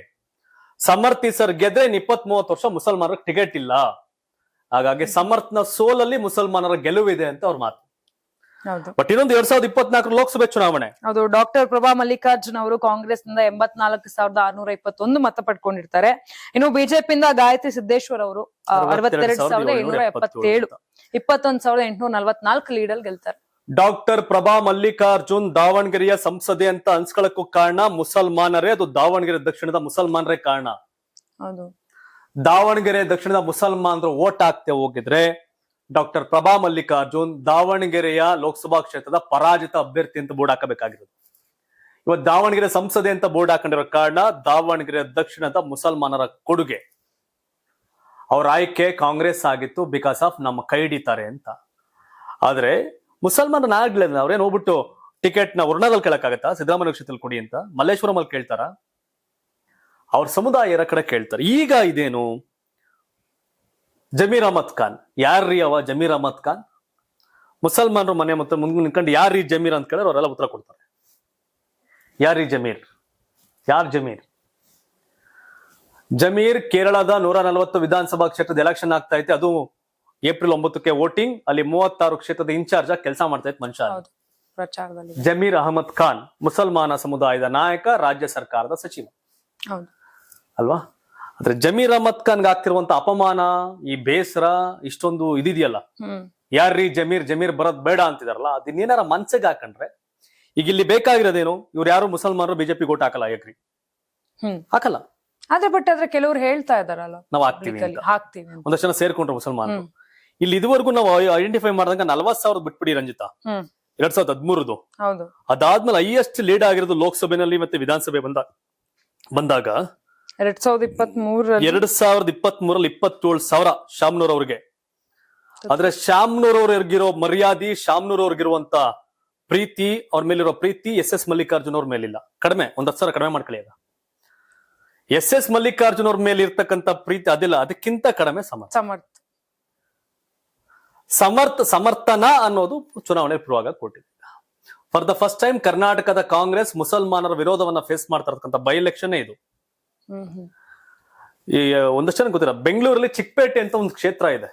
ಸಮರ್ಥಿ ಸರ್ ಗೆದ್ರೆ 20-30 ವರ್ಷ ಮುಸಲ್ಮಾನರಿಗೆ ಟಿಕೆಟ್ ಇಲ್ಲ. ಹಾಗಾಗಿ ಸಮರ್ಥ್ನ ಸೋಲಲ್ಲಿ ಮುಸಲ್ಮಾನರ ಗೆಲುವಿದೆ ಅಂತ ಅವ್ರ ಮಾತು. ಬಟ್ ಇನ್ನೊಂದು 2024 ಲೋಕಸಭೆ ಚುನಾವಣೆ. ಅದು ಡಾಕ್ಟರ್ ಪ್ರಭಾ ಮಲ್ಲಿಕಾರ್ಜುನ್ ಅವರು ಕಾಂಗ್ರೆಸ್ ನಿಂದ 84,621 ಮತ ಪಡ್ಕೊಂಡಿರ್ತಾರೆ. ಇನ್ನು ಬಿಜೆಪಿಯಿಂದ ಗಾಯತ್ರಿ ಸಿದ್ದೇಶ್ವರ್ ಅವರು 62,777, 21,844 ಲೀಡಲ್ ಗೆಲ್ತಾರೆ. ಡಾಕ್ಟರ್ ಪ್ರಭಾ ಮಲ್ಲಿಕಾರ್ಜುನ್ ದಾವಣಗೆರೆಯ ಸಂಸದೆ ಅಂತ ಅನ್ಸ್ಕೊಳ್ಳಕ್ಕೂ ಕಾರಣ ಮುಸಲ್ಮಾನರೇ. ಅದು ದಾವಣಗೆರೆ ದಕ್ಷಿಣದ ಮುಸಲ್ಮಾನರೇ ಕಾರಣ. ದಾವಣಗೆರೆ ದಕ್ಷಿಣದ ಮುಸಲ್ಮಾನರು ವೋಟ್ ಹಾಕ್ತೆ ಹೋಗಿದ್ರೆ ಡಾಕ್ಟರ್ ಪ್ರಭಾ ಮಲ್ಲಿಕಾರ್ಜುನ್ ದಾವಣಗೆರೆಯ ಲೋಕಸಭಾ ಕ್ಷೇತ್ರದ ಪರಾಜಿತ ಅಭ್ಯರ್ಥಿ ಅಂತ ಬೋರ್ಡ್ ಹಾಕಬೇಕಾಗಿರೋದು. ಇವತ್ತು ದಾವಣಗೆರೆ ಸಂಸದೆ ಅಂತ ಬೋರ್ಡ್ ಹಾಕೊಂಡಿರೋ ಕಾರಣ ದಾವಣಗೆರೆ ದಕ್ಷಿಣದ ಮುಸಲ್ಮಾನರ ಕೊಡುಗೆ. ಅವ್ರ ಆಯ್ಕೆ ಕಾಂಗ್ರೆಸ್ ಆಗಿತ್ತು, ಬಿಕಾಸ್ ಆಫ್ ನಮ್ಮ ಕೈ ಹಿಡಿತಾರೆ ಅಂತ. ಆದ್ರೆ ಮುಸಲ್ಮಾನ ಆಗ್ಲಿಲ್ಲ, ಅವ್ರೇನ್ ಹೋಗ್ಬಿಟ್ಟು ಟಿಕೆಟ್ ನ ವರ್ಣದಲ್ಲಿ ಕೇಳಕ್ಕಾಗತ್ತಾ? ಸಿದ್ದರಾಮಯ್ಯ ಕ್ಷೇತ್ರದಲ್ಲಿ ಕೊಡಿ ಅಂತ ಮಲ್ಲೇಶ್ವರಂ ಅಲ್ಲಿ ಕೇಳ್ತಾರ? ಅವ್ರ ಸಮುದಾಯ ಇರೋ ಕಡೆ ಕೇಳ್ತಾರೆ. ಈಗ ಇದೇನು ಜಮೀರ್ ಅಹಮದ್ ಖಾನ್, ಯಾರ್ರೀ ಅವ ಜಮೀರ್ ಅಹಮದ್ ಖಾನ್? ಮುಸಲ್ಮಾನರು ಮನೆ ಮತ್ತೆ ಮುಂದೆ ನಿಂತ್ಕೊಂಡು ಯಾರ್ರೀ ಜಮೀರ್ ಅಂತ ಕೇಳಿದ್ರೆ ಅವರೆಲ್ಲ ಉತ್ತರ ಕೊಡ್ತಾರೆ. ಯಾರ್ರೀ ಜಮೀರ್? ಯಾರ್ ಜಮೀರ್? ಜಮೀರ್ ಕೇರಳದ 140 ವಿಧಾನಸಭಾ ಕ್ಷೇತ್ರದ ಎಲೆಕ್ಷನ್ ಆಗ್ತಾ ಐತೆ. ಅದು ಏಪ್ರಿಲ್ 9ಕ್ಕೆ ವೋಟಿಂಗ್. ಅಲ್ಲಿ 36 ಕ್ಷೇತ್ರದ ಇನ್ಚಾರ್ಜ್ ಆಗಿ ಕೆಲಸ ಮಾಡ್ತಾ ಇತ್ತು ಮನುಷ್ಯ. ಜಮೀರ್ ಅಹಮದ್ ಖಾನ್ ಮುಸಲ್ಮಾನ ಸಮುದಾಯದ ನಾಯಕ, ರಾಜ್ಯ ಸರ್ಕಾರದ ಸಚಿವ ಅಲ್ವಾ? ಆದ್ರೆ ಜಮೀರ್ ಅಹಮದ್ ಖಾನ್ಗೆ ಆಗ್ತಿರುವಂತ ಅಪಮಾನ, ಈ ಬೇಸರ, ಇಷ್ಟೊಂದು ಇದಿದೆಯಲ್ಲ, ಯಾರ್ರೀ ಜಮೀರ್, ಜಮೀರ್ ಬರೋದ್ ಬೇಡ ಅಂತಿದಾರಲ್ಲ, ಅದನ್ನೇನಾರ ಮನ್ಸಿಗೆ ಹಾಕೊಂಡ್ರೆ ಈಗ ಇಲ್ಲಿ ಬೇಕಾಗಿರೋದೇನು? ಇವ್ರು ಯಾರು ಮುಸಲ್ಮಾನರು ಬಿಜೆಪಿ ಓಟ್ ಹಾಕಲ್ಲ, ಯಾಕ್ರಿ ಹಾಕಲ್ಲ? ಆದ್ರೆ ಕೆಲವರು ಹೇಳ್ತಾ ಇದಾರಲ್ಲ ನಾವು ಹಾಕ್ತಿವಿ, ಒಂದಷ್ಟು ಜನ ಸೇರ್ಕೊಂಡ್ರು ಮುಸಲ್ಮಾನರು. ಇಲ್ಲಿ ಇದುವರೆಗೂ ನಾವು ಐಡೆಂಟಿಫೈ ಮಾಡಿದಾಗ 40,000 ಬಿಟ್ಬಿಡಿ ರಂಜಿತಾ, 2013. ಅದಾದ್ಮೇಲೆ ಹೈಯೆಸ್ಟ್ ಲೀಡ್ ಆಗಿರೋದು ಲೋಕಸಭೆನಲ್ಲಿ ಮತ್ತೆ ವಿಧಾನಸಭೆ ಬಂದಾಗ 2023 27,000 ಶಾಮನೂರ್ ಅವ್ರಿಗೆ. ಆದ್ರೆ ಶಾಮನೂರ್ ಅವ್ರಿಗಿರೋ ಮರ್ಯಾದೆ, ಶಾಮನೂರ್ ಅವ್ರಿಗಿರುವಂತ ಪ್ರೀತಿ, ಅವ್ರ ಮೇಲಿರೋ ಪ್ರೀತಿ SS ಮಲ್ಲಿಕಾರ್ಜುನ್ ಅವ್ರ ಮೇಲಿಲ್ಲ. ಕಡಿಮೆ, 10,000 ಕಡಿಮೆ ಮಾಡ್ಕೊಳ್ಳಿ. ಅದ SS ಮಲ್ಲಿಕಾರ್ಜುನ್ ಅವ್ರ ಮೇಲೆ ಇರ್ತಕ್ಕಂಥ ಪ್ರೀತಿ ಅದಿಲ್ಲ, ಅದಕ್ಕಿಂತ ಕಡಿಮೆ ಸಮರ್ಥನ ಅನ್ನೋದು ಚುನಾವಣೆ ಪೂರ್ವಾಗ ಕೊಟ್ಟಿದೆ. ಫಾರ್ ದ ಫಸ್ಟ್ ಟೈಮ್ ಕರ್ನಾಟಕದ ಕಾಂಗ್ರೆಸ್ ಮುಸಲ್ಮಾನರ ವಿರೋಧವನ್ನ ಫೇಸ್ ಮಾಡ್ತಾ ಇರ್ತಕ್ಕಂಥ ಬೈ ಎಲೆಕ್ಷನ್ ಇದು. ಈ ಒಂದಷ್ಟು ಜನ ಗೊತ್ತಿಲ್ಲ, ಬೆಂಗಳೂರಲ್ಲಿ ಚಿಕ್ಕಪೇಟೆ ಅಂತ ಒಂದು ಕ್ಷೇತ್ರ ಇದೆ.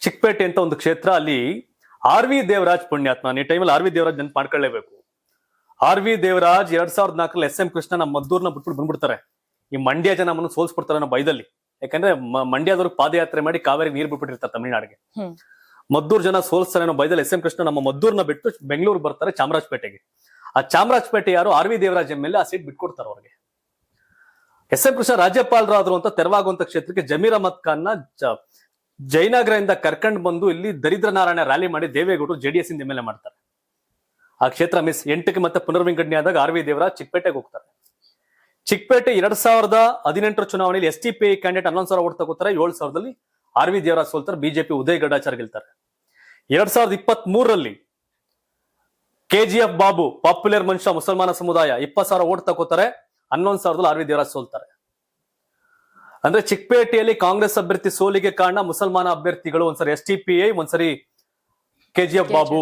ಚಿಕ್ಕಪೇಟೆ ಅಂತ ಒಂದು ಕ್ಷೇತ್ರ, ಅಲ್ಲಿ RV ದೇವರಾಜ್ ಪುಣ್ಯಾತ್ಮ. ಈ ಟೈಮಲ್ಲಿ RV ದೇವರಾಜ್ ನೆನ್ಪು ಮಾಡ್ಕೊಳ್ಳೇಬೇಕು. RV ದೇವರಾಜ್ 2004 SM ಕೃಷ್ಣ ನಮ್ಮ ಮದ್ದೂರ್ನ ಬಿಟ್ಬಿಟ್ಟು ಬಂದ್ಬಿಡ್ತಾರೆ. ಈ ಮಂಡ್ಯ ಜನ ನಮ್ಮನ್ನು ಸೋಲ್ಸ್ಬಿಡ್ತಾರೆ ಅನ್ನೋ ಬೈದಲ್ಲಿ. ಯಾಕಂದ್ರೆ ಮಂಡ್ಯದವ್ರಿಗೆ ಪಾದಯಾತ್ರೆ ಮಾಡಿ ಕಾವೇರಿ ನೀರು ಬಿಟ್ಬಿಟ್ಟಿರ್ತಾರೆ ತಮಿಳ್ನಾಡಿಗೆ. ಮದ್ದೂರ್ ಜನ ಸೋಲ್ಸ್ತಾರೆ ಅನ್ನೋ ಬೈದಲ್ಲಿ ಎಸ್ ಎಂ ಕೃಷ್ಣ ನಮ್ಮ ಮದ್ದೂರ್ನ ಬಿಟ್ಟು ಬೆಂಗಳೂರು ಬರ್ತಾರೆ ಚಾಮರಾಜಪೇಟೆಗೆ. ಆ ಚಾಮರಾಜಪೇಟೆ ಯಾರು ಆರ್ ವಿ ದೇವರಾಜ್ ಎಂ.ಎಲ್.ಎ. ಆ ಸೀಟ್ ಬಿಟ್ಕೊಡ್ತಾರೆ ಅವ್ರಿಗೆ. ಎಸ್ ಎಂ ಕೃಷ್ಣ ರಾಜ್ಯಪಾಲರಾದ್ರು ಅಂತ ತೆರವಾಗುವಂತ ಕ್ಷೇತ್ರಕ್ಕೆ ಜಮೀರ್ ಅಹಮದ್ ಖಾನ್ ನ ಜಯನಗರದಿಂದ ಕರ್ಕೊಂಡ್ ಬಂದು ಇಲ್ಲಿ ದರಿದ್ರ ನಾರಾಯಣ ರ್ಯಾಲಿ ಮಾಡಿ ದೇವೇಗೌಡರು ಜೆಡಿಎಸ್ ಇಂದ ಎಂ.ಎಲ್.ಎ. ಮಾಡ್ತಾರೆ. ಆ ಕ್ಷೇತ್ರ ಮಿಸ್ 8ಕ್ಕೆ ಮತ್ತೆ ಪುನರ್ವಿಂಗಡಣೆ ಆದಾಗ ಆರ್ ವಿ ದೇವರಾಜ್ ಚಿಕ್ಕಪೇಟೆಗೆ ಹೋಗ್ತಾರೆ. ಚಿಕ್ಕಪೇಟೆ 2018 ಚುನಾವಣೆಯಲ್ಲಿ STPI ಕ್ಯಾಂಡಿಡೇಟ್ 11,000 ಓಟ್ ತಗೋತಾರೆ. 7,000ದಲ್ಲಿ ಆರ್ ವಿ ದೇವರಾಜ್ ಸೋಲ್ತಾರೆ. ಬಿಜೆಪಿ ಉದಯ್ ಗಡಾಚಾರ್ ಗೆಲ್ತಾರೆ. 2023ರಲ್ಲಿ KGF ಬಾಬು ಪಾಪ್ಯುಲರ್ ಮನುಷ್ಯ ಮುಸಲ್ಮಾನ ಸಮುದಾಯ 20,000 ಓಟ್ ತಗೋತಾರೆ. 11,000ದಲ್ಲಿ ಆರ್ ವಿ ದೇವರಾಜ್ ಸೋಲ್ತಾರೆ. ಅಂದ್ರೆ ಚಿಕ್ಕಪೇಟೆಯಲ್ಲಿ ಕಾಂಗ್ರೆಸ್ ಅಭ್ಯರ್ಥಿ ಸೋಲಿಗೆ ಕಾರಣ ಮುಸಲ್ಮಾನ ಅಭ್ಯರ್ಥಿಗಳು, ಒಂದ್ಸರಿ STPI, ಒಂದ್ಸರಿ KGF ಬಾಬು.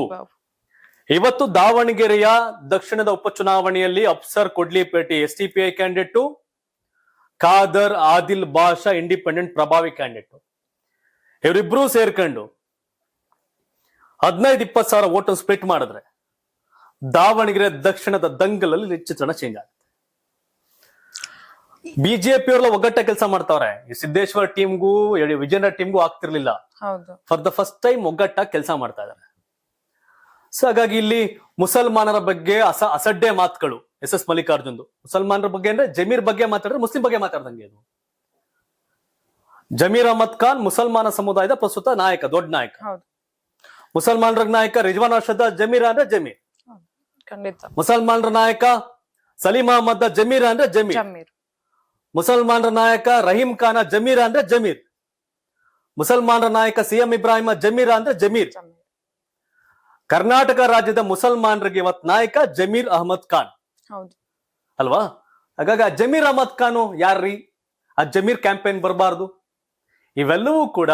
ಇವತ್ತು ದಾವಣಗೆರೆಯ ದಕ್ಷಿಣದ ಉಪಚುನಾವಣೆಯಲ್ಲಿ Afsar Kodlipete STPI candidate, Khader Adil Basha independent ಪ್ರಭಾವಿ ಕ್ಯಾಂಡಿಡೇಟ್. ಇವರಿಬ್ರು ಸೇರ್ಕೊಂಡು 15-20,000 ಓಟ್ ಸ್ಪ್ಲಿಟ್ ಮಾಡಿದ್ರೆ ದಾವಣಗೆರೆ ದಕ್ಷಿಣದ ದಂಗಲಲ್ಲಿ ಚಿತ್ರಣ ಚೇಂಜ್ ಆಗುತ್ತೆ. ಬಿಜೆಪಿ ಅವರೆಲ್ಲ ಒಗ್ಗಟ್ಟ ಕೆಲಸ ಮಾಡ್ತಾವ್ರೆ. ಈ ಸಿದ್ದೇಶ್ವರ್ ಟೀಮ್ಗೂ ವಿಜೇಂದ್ರ ಟೀಮ್ಗೂ ಆಗ್ತಿರ್ಲಿಲ್ಲ. ಫಾರ್ ದ ಫಸ್ಟ್ ಟೈಮ್ ಒಗ್ಗಟ್ಟಾಗಿ ಕೆಲಸ ಮಾಡ್ತಾ ಇದ್ದಾರೆ. ಸೊ ಹಾಗಾಗಿ ಇಲ್ಲಿ ಮುಸಲ್ಮಾನರ ಬಗ್ಗೆ ಅಸಡ್ಡೆ ಮಾತುಗಳು SS ಮಲ್ಲಿಕಾರ್ಜುನ್. ಮುಸಲ್ಮಾನರ ಬಗ್ಗೆ ಅಂದ್ರೆ ಜಮೀರ್ ಬಗ್ಗೆ ಮಾತಾಡಿದ್ರೆ ಮುಸ್ಲಿಂ ಬಗ್ಗೆ ಮಾತಾಡ್ದಂಗೆ ಅದು. ಜಮೀರ್ ಅಹಮದ್ ಖಾನ್ ಮುಸಲ್ಮಾನ ಸಮುದಾಯದ ಪ್ರಸ್ತುತ ನಾಯಕ, ದೊಡ್ಡ ನಾಯಕ. ಮುಸಲ್ಮಾನರ ನಾಯಕ ರಿಜ್ವಾನ್ ಅರ್ಷದ್ ಜಮೀರ್ ಅಂದ್ರೆ ಜಮೀರ್. ಮುಸಲ್ಮಾನರ ನಾಯಕ ಸಲೀಂ ಅಹಮದ್ ಜಮೀರ್ ಅಂದ್ರೆ ಜಮೀರ್. ಮುಸಲ್ಮಾನರ ನಾಯಕ ರಹೀಂ ಖಾನ ಜಮೀರ್ ಅಂದ್ರೆ ಜಮೀರ್. ಮುಸಲ್ಮಾನರ ನಾಯಕ CM ಇಬ್ರಾಹಿಂ ಜಮೀರ್ ಅಂದ್ರೆ ಜಮೀರ್. ಕರ್ನಾಟಕ ರಾಜ್ಯದ ಮುಸಲ್ಮಾನರಿಗೆ ಇವತ್ ನಾಯಕ ಜಮೀರ್ ಅಹಮದ್ ಖಾನ್ ಅಲ್ವಾ? ಹಾಗಾಗಿ ಆ ಜಮೀರ್ ಅಹಮದ್ ಖಾನ್ ಯಾರ್ರೀ? ಆ ಜಮೀರ್ ಕ್ಯಾಂಪೇನ್ ಬರಬಾರ್ದು. ಇವೆಲ್ಲವೂ ಕೂಡ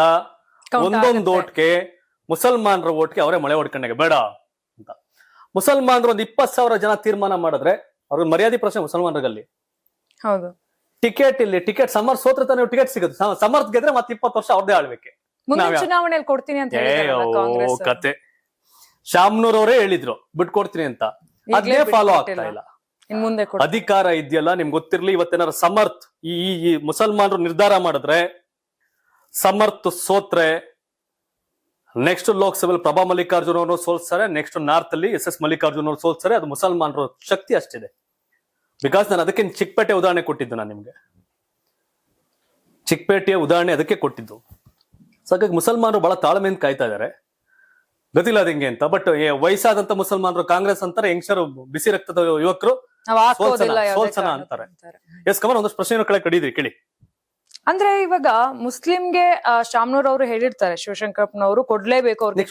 ಒಂದೊಂದು ಓಟ್ಗೆ ಮುಸಲ್ಮಾನರ ಓಟ್ಗೆ ಅವರೇ ಮಳೆ ಹೊಡ್ಕೊಂಡಾಗ ಬೇಡ ಅಂತ. ಮುಸಲ್ಮಾನರು ಒಂದು 20,000 ಜನ ತೀರ್ಮಾನ ಮಾಡಿದ್ರೆ ಅವ್ರಿಗೆ ಮರ್ಯಾದೆ ಪ್ರಶ್ನೆ ಮುಸಲ್ಮಾನರಲ್ಲಿ. ಟಿಕೆಟ್ ಇಲ್ಲಿ ಟಿಕೆಟ್ ಸಮರ್ ಸೋತ್ರ ತಾನೇ ಟಿಕೆಟ್ ಸಿಗುತ್ತೆ. ಸಮರ್ಥ ಗೆದ್ರೆ ಮತ್ತೆ 20 ವರ್ಷ ಅವ್ರದೇ ಆಳ್ಬೇಕು. ಚುನಾವಣೆಯಲ್ಲಿ ಕೊಡ್ತೀನಿ ಅಂತ ಕತೆ ಶಾಮ್ನೂರ್ ಅವರೇ ಹೇಳಿದ್ರು ಬಿಟ್ಕೊಡ್ತೀನಿ ಅಂತ. ಅದೇ ಫಾಲೋ ಆಗ್ತಾ ಇಲ್ಲ. ಅಧಿಕಾರ ಇದೆಯಲ್ಲ ನಿಮ್ಗೆ ಗೊತ್ತಿರ್ಲಿ. ಇವತ್ತೇನಾರ ಸಮರ್ಥ್ ಈ ಮುಸಲ್ಮಾನರು ನಿರ್ಧಾರ ಮಾಡಿದ್ರೆ, ಸಮರ್ಥ್ ಸೋತ್ರೆ ನೆಕ್ಸ್ಟ್ ಲೋಕಸಭೆಯಲ್ಲಿ ಪ್ರಭಾ ಮಲ್ಲಿಕಾರ್ಜುನ್ ಅವರು ಸೋಲ್ಸ್ತಾರೆ. ನೆಕ್ಸ್ಟ್ ನಾರ್ತ್ ಅಲ್ಲಿ SS ಮಲ್ಲಿಕಾರ್ಜುನ್ ಅವರು ಸೋಲ್ಸ್ತಾರೆ. ಅದು ಮುಸಲ್ಮಾನರ ಶಕ್ತಿ ಅಷ್ಟಿದೆ. ಬಿಕಾಸ್ ನಾನು ಅದಕ್ಕೆ ಚಿಕ್ಕಪೇಟೆ ಉದಾಹರಣೆ ಕೊಟ್ಟಿದ್ದು. ನಾನು ನಿಮ್ಗೆ ಚಿಕ್ಕಪೇಟೆಯ ಉದಾಹರಣೆ ಅದಕ್ಕೆ ಕೊಟ್ಟಿದ್ದು. ಸೊ ಹಾಗಾಗಿ ಮುಸಲ್ಮಾನರು ಬಹಳ ತಾಳ್ಮೆಯಿಂದ ಕಾಯ್ತಾ ಇದಾರೆ. ಗೊತ್ತಿಲ್ಲ ಅದ ಹೆಂಗೆ ಅಂತ. ಬಟ್ ವಯಸ್ಸಾದಂತ ಮುಸಲ್ಮಾನರು ಕಾಂಗ್ರೆಸ್ ಅಂತಾರೆ, ಯಂಗ್ಸ್ಟರ್ ಬಿಸಿ ರಕ್ತದ ಯುವಕರು ಸೋಲ್ಸನ ಅಂತಾರೆ. ಎಸ್ ಕಮಲ್, ಒಂದಷ್ಟು ಪ್ರಶ್ನೆ ಕೆಳಗೆ ಕಡಿದ್ರಿ ಕೇಳಿ. ಅಂದ್ರೆ ಇವಾಗ ಮುಸ್ಲಿಂಗೆ ಶಾಮ್ನೂರ್ ಅವರು ಹೇಳಿರ್ತಾರೆ, ಶಿವಶಂಕರಪ್ಪನವರು ಕೊಡ್ಲೇಬೇಕು ಅವ್ರಿಗೆ.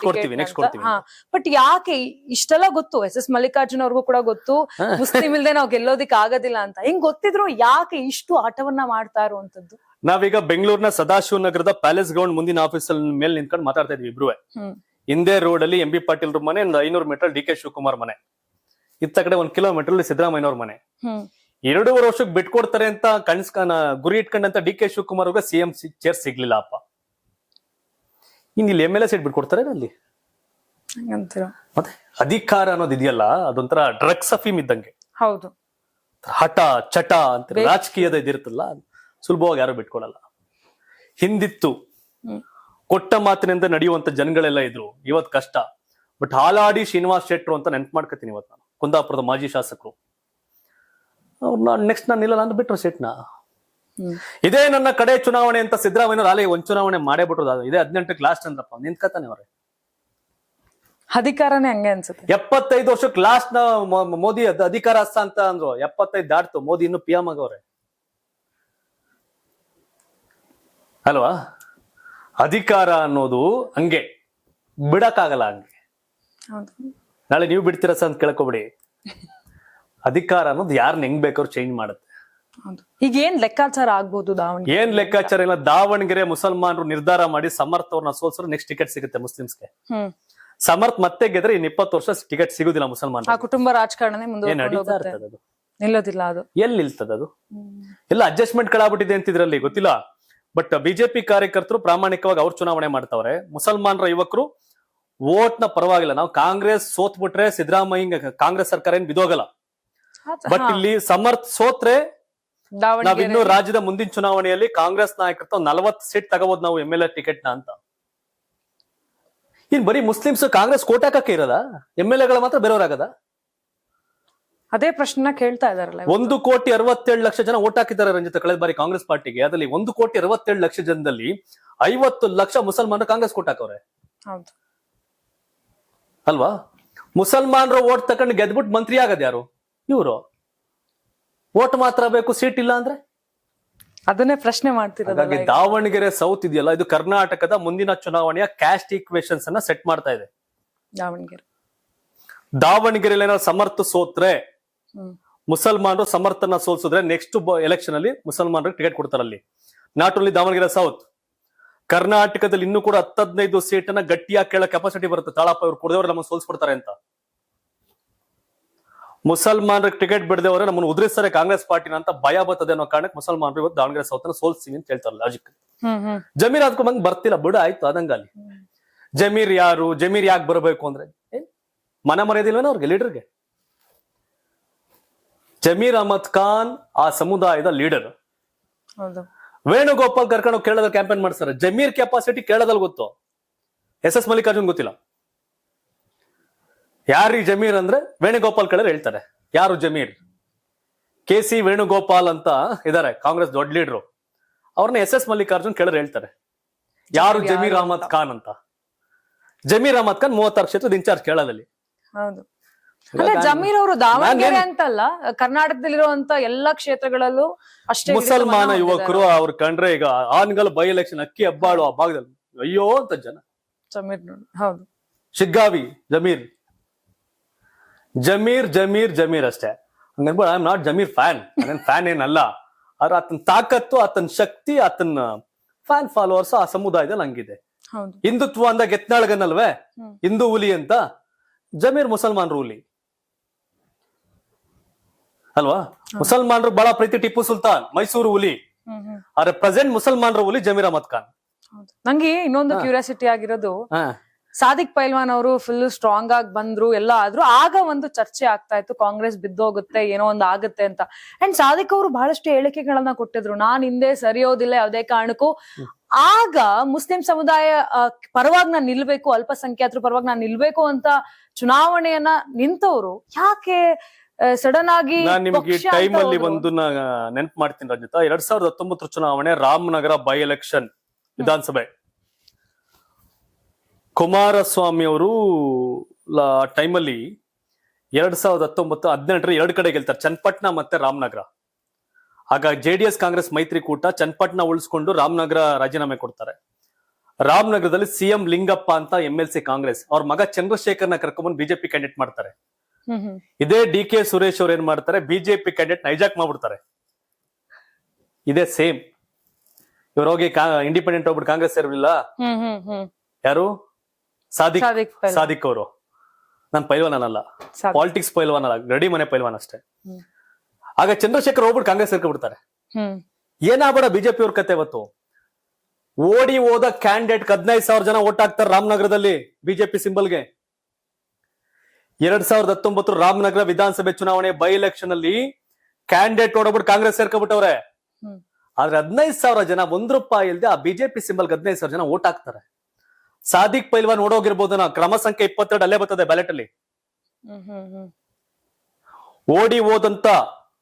ಬಟ್ ಯಾಕೆ ಇಷ್ಟೆಲ್ಲ ಗೊತ್ತು? SS ಮಲ್ಲಿಕಾರ್ಜುನ್ ಅವ್ರಿಗೂ ಕೂಡ ಗೊತ್ತು ಮುಸ್ಲಿಂ ಇಲ್ದೆ ನಾವು ಗೆಲ್ಲೋದಿಕ್ ಆಗೋದಿಲ್ಲ ಅಂತ. ಹಿಂಗ್ ಗೊತ್ತಿದ್ರು ಯಾಕೆ ಇಷ್ಟು ಆಟವನ್ನ ಮಾಡ್ತಾ ಇರುವಂತದ್ದು? ನಾವೀಗ ಬೆಂಗಳೂರಿನ ಸದಾಶಿವ ನಗರದ ಪ್ಯಾಲೇಸ್ ಗ್ರೌಂಡ್ ಮುಂದಿನ ಆಫೀಸ್ ಮೇಲೆ ನಿಂತ್ಕೊಂಡು ಮಾತಾಡ್ತಾ ಇದ್ವಿ ಇಬ್ರು. ಹಿಂದೆ ರೋಡ್ ಅಲ್ಲಿ MB ಪಾಟೀಲ್ ಮನೆ, ಒಂದು 500 ಮೀಟರ್ DK ಶಿವಕುಮಾರ್ ಮನೆ, ಇತ್ತ ಕಡೆ 1 ಕಿಲೋಮೀಟರ್ ಅಲ್ಲಿ ಸಿದ್ದರಾಮಯ್ಯನವ್ರ ಮನೆ. 2.5 ವರ್ಷಕ್ಕೆ ಬಿಟ್ಕೊಡ್ತಾರೆ ಅಂತ ಗುರಿ ಇಟ್ಕೊಂಡಂತ DK ಶಿವಕುಮಾರ್ ಅವ್ರಿಗೆ CM ಚೇರ್ ಸಿಗ್ಲಿಲ್ಲ ಅಪ್ಪ. ಇಲ್ಲಿ MLA ಸೀಟ್ ಬಿಟ್ಕೊಡ್ತಾರೆ ಅಲ್ಲಿ. ಮತ್ತೆ ಅಧಿಕಾರ ಅನ್ನೋದು ಇದೆಯಲ್ಲ, ಅದೊಂಥರ ಡ್ರಗ್ಸ್ ಅಫೀಮ್ ಇದ್ದಂಗೆ. ಹೌದು, ಹಠ ಚಟ ಅಂತ ರಾಜಕೀಯದ ಇದಿರುತ್ತಲ್ಲ, ಸುಲಭವಾಗಿ ಯಾರು ಬಿಟ್ಕೊಡಲ್ಲ. ಹಿಂದಿತ್ತು ಕೊಟ್ಟ ಮಾತಿನಿಂದ ನಡೆಯುವಂತ ಜನಗಳೆಲ್ಲ ಇದ್ರು. ಇವತ್ ಕಷ್ಟ. ಬಟ್ ಹಾಲಾಡಿ ಶ್ರೀನಿವಾಸ್ ಶೆಟ್ರು ಅಂತ ನೆನ್ಪು ಮಾಡ್ಕೊತೀನಿ ಇವತ್ತು ನಾನು, ಕುಂದಾಪುರದ ಮಾಜಿ ಶಾಸಕರು. ನೆಕ್ಸ್ಟ್ ನಾನು ನಿಲ್ಲಲ್ಲ ಅಂತ ಬಿಟ್ರು ಸೆಟ್ನ. ಇದೇ ನನ್ನ ಕಡೆ ಚುನಾವಣೆ ಅಂತ ಸಿದ್ದರಾಮಯ್ಯ ರಾಲಿ ಒಂದ್ ಚುನಾವಣೆ ಮಾಡೇ ಬಿಟ್ರು. ಇದೇ 18ಕ್ಕೆ ಲಾಸ್ಟ್ ಅಂದ್ರಪ್ಪ, ನಿಂತ್ಕತಾನೆ ಅವ್ರೆ. ಅಧಿಕಾರನೇ ಹಂಗೆ ಅನ್ಸುತ್ತೆ. 75 ವರ್ಷಕ್ಕೆ ಲಾಸ್ಟ್ ಮೋದಿ ಅಧಿಕಾರ ಹಸ್ತ ಅಂತ ಅಂದ್ರು. 75 ದಾಟ್ತು, ಮೋದಿ ಇನ್ನು PM ಆಗವ್ರೆ ಅಲ್ವಾ? ಅಧಿಕಾರ ಅನ್ನೋದು ಹಂಗೆ ಬಿಡಕ್ಕಾಗಲ್ಲ. ಹಂಗೆ ನಾಳೆ ನೀವು ಬಿಡ್ತೀರ ಅಂತ ಕೇಳ್ಕೊಬಿಡಿ. ಅಧಿಕಾರ ಅನ್ನೋದು ಯಾರನ್ನ ಹೆಂಗ್ ಬೇಕಾದ್ರೂ ಚೇಂಜ್ ಮಾಡುತ್ತೆ. ಈಗ ಏನ್ ಲೆಕ್ಕಾಚಾರ ಆಗ್ಬೋದು ದಾವಣಗೆರೆ? ಏನ್ ಲೆಕ್ಕಾಚಾರ ಇಲ್ಲ. ದಾವಣಗೆರೆ ಮುಸಲ್ಮಾನರು ನಿರ್ಧಾರ ಮಾಡಿ ಸಮರ್ಥ್ ಅವ್ರನ್ನ ಸೋಲ್ಸ್ರು ನೆಕ್ಸ್ಟ್ ಟಿಕೆಟ್ ಸಿಗುತ್ತೆ ಮುಸ್ಲಿಮ್ಸ್ಗೆ. ಸಮರ್ಥ್ ಮತ್ತೆ ಗೆದ್ರೆ ಇನ್ 20 ವರ್ಷ ಟಿಕೆಟ್ ಸಿಗುದಿಲ್ಲ ಮುಸಲ್ಮಾನ. ಕುಟುಂಬ ರಾಜಕಾರಣನೇ ನಿಲ್ಲೋದಿಲ್ಲ. ಅದು ಎಲ್ಲಿ ನಿಲ್ತದ? ಅದು ಎಲ್ಲ ಅಡ್ಜಸ್ಟ್ಮೆಂಟ್ ಗಳಾಗ್ಬಿಟ್ಟಿದೆ ಅಂತ ಇದ್ರಲ್ಲಿ ಗೊತ್ತಿಲ್ಲ. ಬಟ್ ಬಿಜೆಪಿ ಕಾರ್ಯಕರ್ತರು ಪ್ರಾಮಾಣಿಕವಾಗಿ ಅವ್ರು ಚುನಾವಣೆ ಮಾಡ್ತಾವ್ರೆ. ಮುಸಲ್ಮಾನರ ಯುವಕರು ವೋಟ್ ನ ಪರವಾಗಿಲ್ಲ. ನಾವು ಕಾಂಗ್ರೆಸ್ ಸೋತ್ ಬಿಟ್ರೆ ಸಿದ್ದರಾಮಯ್ಯ ಕಾಂಗ್ರೆಸ್ ಸರ್ಕಾರ ಏನ್ ಬಿದೋಗಲ್ಲ. ಬಟ್ ಇಲ್ಲಿ ಸಮರ್ಥ್ ಸೋತ್ರೆ ನಾವಿನ್ನು ರಾಜ್ಯದ ಮುಂದಿನ ಚುನಾವಣೆಯಲ್ಲಿ ಕಾಂಗ್ರೆಸ್ ನಾಯಕತ್ವ 40 ಸೀಟ್ ತಗೋಬಹುದು ನಾವು MLA ಟಿಕೆಟ್ ನ ಅಂತ. ಇನ್ ಬರೀ ಮುಸ್ಲಿಮ್ಸ್ ಕಾಂಗ್ರೆಸ್ ಕೋಟ್ ಹಾಕಕ್ಕೆ ಇರೋದ MLA ಮಾತ್ರ ಬೇರೆಯವ್ರಾಗದ? ಅದೇ ಪ್ರಶ್ನೆ ಕೇಳ್ತಾ ಇದಾರಲ್ಲ. 1,67,00,000 ಜನ ಓಟ್ ಹಾಕಿದ್ದಾರೆ ರಂಜಿತ ಕಳೆದ ಬಾರಿ ಕಾಂಗ್ರೆಸ್ ಪಾರ್ಟಿಗೆ. ಅದರಲ್ಲಿ 1,67,00,000 ಜನದಲ್ಲಿ 50 ಲಕ್ಷ ಮುಸಲ್ಮಾನರು ಕಾಂಗ್ರೆಸ್ ಕೋಟ್ ಹಾಕವ್ರೆ ಹೌದು ಅಲ್ವಾ? ಮುಸಲ್ಮಾನರು ಓಟ್ ತಕೊಂಡು ಗೆದ್ಬಿಟ್ಟು ಮಂತ್ರಿ ಆಗದ ಯಾರು? ಇವರು. ಓಟ್ ಮಾತ್ರ ಬೇಕು, ಸೀಟ್ ಇಲ್ಲ ಅಂದ್ರೆ? ಅದನ್ನೇ ಪ್ರಶ್ನೆ ಮಾಡ್ತಿರೋದು. ಹಾಗಾಗಿ ದಾವಣಗೆರೆ ಸೌತ್ ಇದೆಯಲ್ಲ, ಇದು ಕರ್ನಾಟಕದ ಮುಂದಿನ ಚುನಾವಣೆಯ ಕ್ಯಾಸ್ಟ್ ಈಕ್ವೇಶನ್ಸ್ ಅನ್ನ ಸೆಟ್ ಮಾಡ್ತಾ ಇದೆ. ದಾವಣಗೆರೆಯಲ್ಲಿ ಏನಾದ್ರು ಸಮರ್ಥ ಸೋತ್ರೆ, ಮುಸಲ್ಮಾನರು ಸಮರ್ಥನ ಸೋಲ್ಸಿದ್ರೆ ನೆಕ್ಸ್ಟ್ ಎಲೆಕ್ಷನ್ ಅಲ್ಲಿ ಮುಸಲ್ಮಾನರಿಗೆ ಟಿಕೆಟ್ ಕೊಡ್ತಾರೆ ಅಲ್ಲಿ. ನಾಟ್ ಓನ್ಲಿ ದಾವಣಗೆರೆ ಸೌತ್, ಕರ್ನಾಟಕದಲ್ಲಿ ಇನ್ನೂ ಕೂಡ 10-15 ಸೀಟ್ ಅನ್ನ ಗಟ್ಟಿಯಾಗಿ ಕೇಳೋ ಕೆಪಾಸಿಟಿ ಬರುತ್ತೆ. ತಾಳಪ್ಪ ಇವ್ರು ಕುಡಿದವ್ರು ನಮ್ಮನ್ನು ಸೋಲ್ಸ್ಬಿಡ್ತಾರೆ ಅಂತ. ಮುಸಲ್ಮಾನರಿಗೆ ಟಿಕೆಟ್ ಬಿಡದವರೆ ನಮ್ಮನ್ನು ಉದುರಿಸ್ತಾರೆ ಕಾಂಗ್ರೆಸ್ ಪಾರ್ಟಿನ ಅಂತ ಭಯ ಬರ್ತದೆ ಅನ್ನೋ ಕಾರಣಕ್ಕೆ ಮುಸಲ್ಮಾನರು ಇವತ್ತು ದಾವಣಗೆರೆ ಸೌತ್ ಅನ್ನ ಸೋಲ್ಸ್ತೀವಿ ಅಂತ ಹೇಳ್ತಾರೆ ಲಾಜಿಕ್. ಜಮೀರ್ ಅದ್ಕೊಂಡ್ ಬರ್ತಿಲ್ಲ ಬಿಡು, ಆಯ್ತು ಅದಂಗಲ್ಲಿ. ಜಮೀರ್ ಯಾರು? ಜಮೀರ್ ಯಾಕೆ ಬರಬೇಕು ಅಂದ್ರೆ ಮನ ಮರ್ಯಾದಿಲ್ವೇನೋ ಅವ್ರಿಗೆ, ಲೀಡರ್ಗೆ? ಜಮೀರ್ ಅಹಮದ್ ಖಾನ್ ಆ ಸಮುದಾಯದ ಲೀಡರ್. ವೇಣುಗೋಪಾಲ್ ಕರ್ಕೊಂಡು ಕೇರಳದಲ್ಲಿ ಕ್ಯಾಂಪೇನ್ ಮಾಡ್ತಾರೆ. ಜಮೀರ್ ಕೆಪಾಸಿಟಿ ಕೇರಳದಲ್ಲಿ ಗೊತ್ತು, SS ಮಲ್ಲಿಕಾರ್ಜುನ್ ಗೊತ್ತಿಲ್ಲ. ಯಾರೀ ಜಮೀರ್ ಅಂದ್ರೆ ವೇಣುಗೋಪಾಲ್ ಕೇಳಿದ್ರೆ ಹೇಳ್ತಾರೆ ಯಾರು ಜಮೀರ್. KC ವೇಣುಗೋಪಾಲ್ ಅಂತ ಇದಾರೆ ಕಾಂಗ್ರೆಸ್ ದೊಡ್ಡ ಲೀಡರು, ಅವ್ರನ್ನ SS ಮಲ್ಲಿಕಾರ್ಜುನ್ ಕೇಳಿದ್ರೆ ಹೇಳ್ತಾರೆ ಯಾರು ಜಮೀರ್ ಅಹಮದ್ ಖಾನ್ ಅಂತ. ಜಮೀರ್ ಅಹಮದ್ ಖಾನ್ 36 ಕ್ಷೇತ್ರದ ಇನ್ಚಾರ್ಜ್ ಕೇರಳದಲ್ಲಿ. ಹೌದು. ಅಂದ್ರೆ ಜಮೀರ್ ಅವರು ದಾವಣಗೆರೆ ಅಂತಲ್ಲ, ಕರ್ನಾಟಕದಲ್ಲಿರುವಂತ ಎಲ್ಲಾ ಕ್ಷೇತ್ರಗಳಲ್ಲೂ ಅಷ್ಟೇ ಮುಸಲ್ಮಾನ ಯುವಕರು ಅವ್ರು ಕಂಡ್ರೆ ಈಗ ಆನ್ಗಲ್ ಬೈ ಎಲೆಕ್ಷನ್ ಅಕ್ಕಿ ಹಬ್ಬಾಳು ಆ ಭಾಗದಲ್ಲಿ ಅಯ್ಯೋ ಅಂತ ಜನ. ಜಮೀರ್ ಹೌದು, ಶಿಗ್ಗಾವಿ ಜಮೀರ್ ಜಮೀರ್ ಜಮೀರ್ ಜಮೀರ್ ಅಷ್ಟೇ. ಹಂಗನ್ಬೋದು I am not Zameer fan, fan ಏನಲ್ಲ. ಆದ್ರೆ ಆತನ ತಾಕತ್ತು, ಆತನ ಶಕ್ತಿ, ಆತನ ಫ್ಯಾನ್ ಫಾಲೋವರ್ಸ್ ಆ ಸಮುದಾಯದಲ್ಲಿ ಹಂಗಿದೆ. ಹಿಂದುತ್ವ ಅಂದಾಗ ಎತ್ನಾಳ್ಗನ್ನಲ್ವೇ ಹಿಂದೂ ಹುಲಿ ಅಂತ, ಜಮೀರ್ ಮುಸಲ್ಮಾನರು ಹುಲಿ ಅಲ್ವಾ? ಮುಸಲ್ಮಾನರು ಬಹಳ ಪ್ರೀತಿ ಟಿಪ್ಪು ಸುಲ್ತಾನ್, ಮೈಸೂರು ಹುಲಿ. ಆದ್ರೆ ಪ್ರೆಸೆಂಟ್ ಮುಸಲ್ಮಾನರ ಹುಲಿ ಜಮೀರ್ ಅಹಮದ್ ಖಾನ್. ನಂಗೆ ಇನ್ನೊಂದು ಕ್ಯೂರಿಯಾಸಿಟಿ ಆಗಿರೋದು, ಸಾದಿಕ್ ಪೈಲ್ವಾನ್ ಅವರು ಫುಲ್ ಸ್ಟ್ರಾಂಗ್ ಆಗಿ ಬಂದ್ರು ಎಲ್ಲ ಆದ್ರೂ ಆಗ ಒಂದು ಚರ್ಚೆ ಆಗ್ತಾ ಇತ್ತು ಕಾಂಗ್ರೆಸ್ ಬಿದ್ದೋಗುತ್ತೆ ಏನೋ ಒಂದು ಆಗುತ್ತೆ ಅಂತ. ಅಂಡ್ ಸಾದಿಕ್ ಅವರು ಬಹಳಷ್ಟು ಹೇಳಿಕೆಗಳನ್ನ ಕೊಟ್ಟಿದ್ರು, ನಾನ್ ಹಿಂದೆ ಸರಿಯೋದಿಲ್ಲ ಯಾವುದೇ ಕಾರಣಕ್ಕೂ. ಆಗ ಮುಸ್ಲಿಂ ಸಮುದಾಯ ಪರವಾಗಿ ನಾನ್ ನಿಲ್ಬೇಕು, ಅಲ್ಪಸಂಖ್ಯಾತರ ಪರವಾಗಿ ನಾನ್ ನಿಲ್ಬೇಕು ಅಂತ ಚುನಾವಣೆಯನ್ನ ನಿಂತವರು ಯಾಕೆ ಸಡನ್ ಆಗಿ? ನಾನ್ ನಿಮ್ಗೆ ಟೈಮ್ ಅಲ್ಲಿ ಒಂದು ನೆನಪು ಮಾಡ್ತೀನಿ ರಂಜಿತಾ. 2019 ಚುನಾವಣೆ ರಾಮನಗರ ಬೈ ಎಲೆಕ್ಷನ್ ವಿಧಾನಸಭೆ. ಕುಮಾರಸ್ವಾಮಿ ಅವರು ಟೈಮಲ್ಲಿ 2019-18 2 ಕಡೆ ಗೆಲ್ತಾರೆ, ಚನ್ನಪಟ್ಟಣ ಮತ್ತೆ ರಾಮನಗರ. ಆಗ JDS ಕಾಂಗ್ರೆಸ್ ಮೈತ್ರಿಕೂಟ ಚನ್ನಪಟ್ಟಣ ಉಳಿಸ್ಕೊಂಡು ರಾಮನಗರ ರಾಜೀನಾಮೆ ಕೊಡ್ತಾರೆ. ರಾಮನಗರದಲ್ಲಿ CM ಲಿಂಗಪ್ಪ ಅಂತ MLC ಕಾಂಗ್ರೆಸ್ ಅವ್ರ ಮಗ ಚಂದ್ರಶೇಖರ್ನ ಕರ್ಕೊಂಡ್ಬಂದು BJP ಕ್ಯಾಂಡಿಡೇಟ್ ಮಾಡ್ತಾರೆ. ಇದೇ DK ಸುರೇಶ್ ಅವ್ರು ಏನ್ ಮಾಡ್ತಾರೆ, BJP ಕ್ಯಾಂಡಿಡೇಟ್ ಹೈಜಾಕ್ ಮಾಡ್ಬಿಡ್ತಾರೆ. ಇದೇ ಸೇಮ್ ಇವ್ರು ಹೋಗಿ ಇಂಡಿಪೆಂಡೆಂಟ್ ಹೋಗ್ಬಿಟ್ಟು ಕಾಂಗ್ರೆಸ್ ಸೇರ್ಲಿಲ್ಲ. ಯಾರು? ಸಾದಿಕ್ ಅವರು. ನಾನ್ ಪೈಲ್ವಾನಲ್ಲ, ಪಾಲಿಟಿಕ್ಸ್ ಪೈಲ್ವಾನ್ ಅಲ್ಲ, ಗಡಿ ಮನೆ ಪೈಲ್ವಾನ್ ಅಷ್ಟೇ. ಆಗ ಚಂದ್ರಶೇಖರ್ ಹೋಗ್ಬಿಟ್ಟು ಕಾಂಗ್ರೆಸ್ ಸೇರ್ಕೊಂಡ್ಬಿಡ್ತಾರೆ. ಏನಾಗ್ಬೇಡ ಬಿಜೆಪಿ ಅವ್ರ ಕತೆ ಇವತ್ತು. ಓಡಿ ಹೋದ ಕ್ಯಾಂಡಿಡೇಟ್ 15,000 ಜನ ಓಟ್ ಹಾಕ್ತಾರೆ ರಾಮನಗರದಲ್ಲಿ ಬಿಜೆಪಿ ಸಿಂಬಲ್ಗೆ. 2019 ರಾಮನಗರ ವಿಧಾನಸಭೆ ಚುನಾವಣೆ ಬೈ ಎಲೆಕ್ಷನ್ ಅಲ್ಲಿ ಕ್ಯಾಂಡಿಡೇಟ್ ಓಡೋಗ್ಬಿಟ್ಟು ಕಾಂಗ್ರೆಸ್ ಸೇರ್ಕೊಂಡ್ಬಿಟ್ಟವ್ರೆ. ಆದ್ರೆ 15,000 ಜನ ₹1 ಇಲ್ದೆ ಆ ಬಿಜೆಪಿ ಸಿಂಬಲ್ಗೆ 15,000 ಜನ ಓಟ್ ಹಾಕ್ತಾರೆ. ಸಾದಿಕ್ ಪೈಲ್ವಾನ್ ಓಡೋಗಿರ್ಬೋದು, ಕ್ರಮ ಸಂಖ್ಯೆ 22 ಅಲ್ಲೇ ಬರ್ತದೆ ಬ್ಯಾಲೆಟ್ ಅಲ್ಲಿ. ಓಡಿ ಹೋದಂತ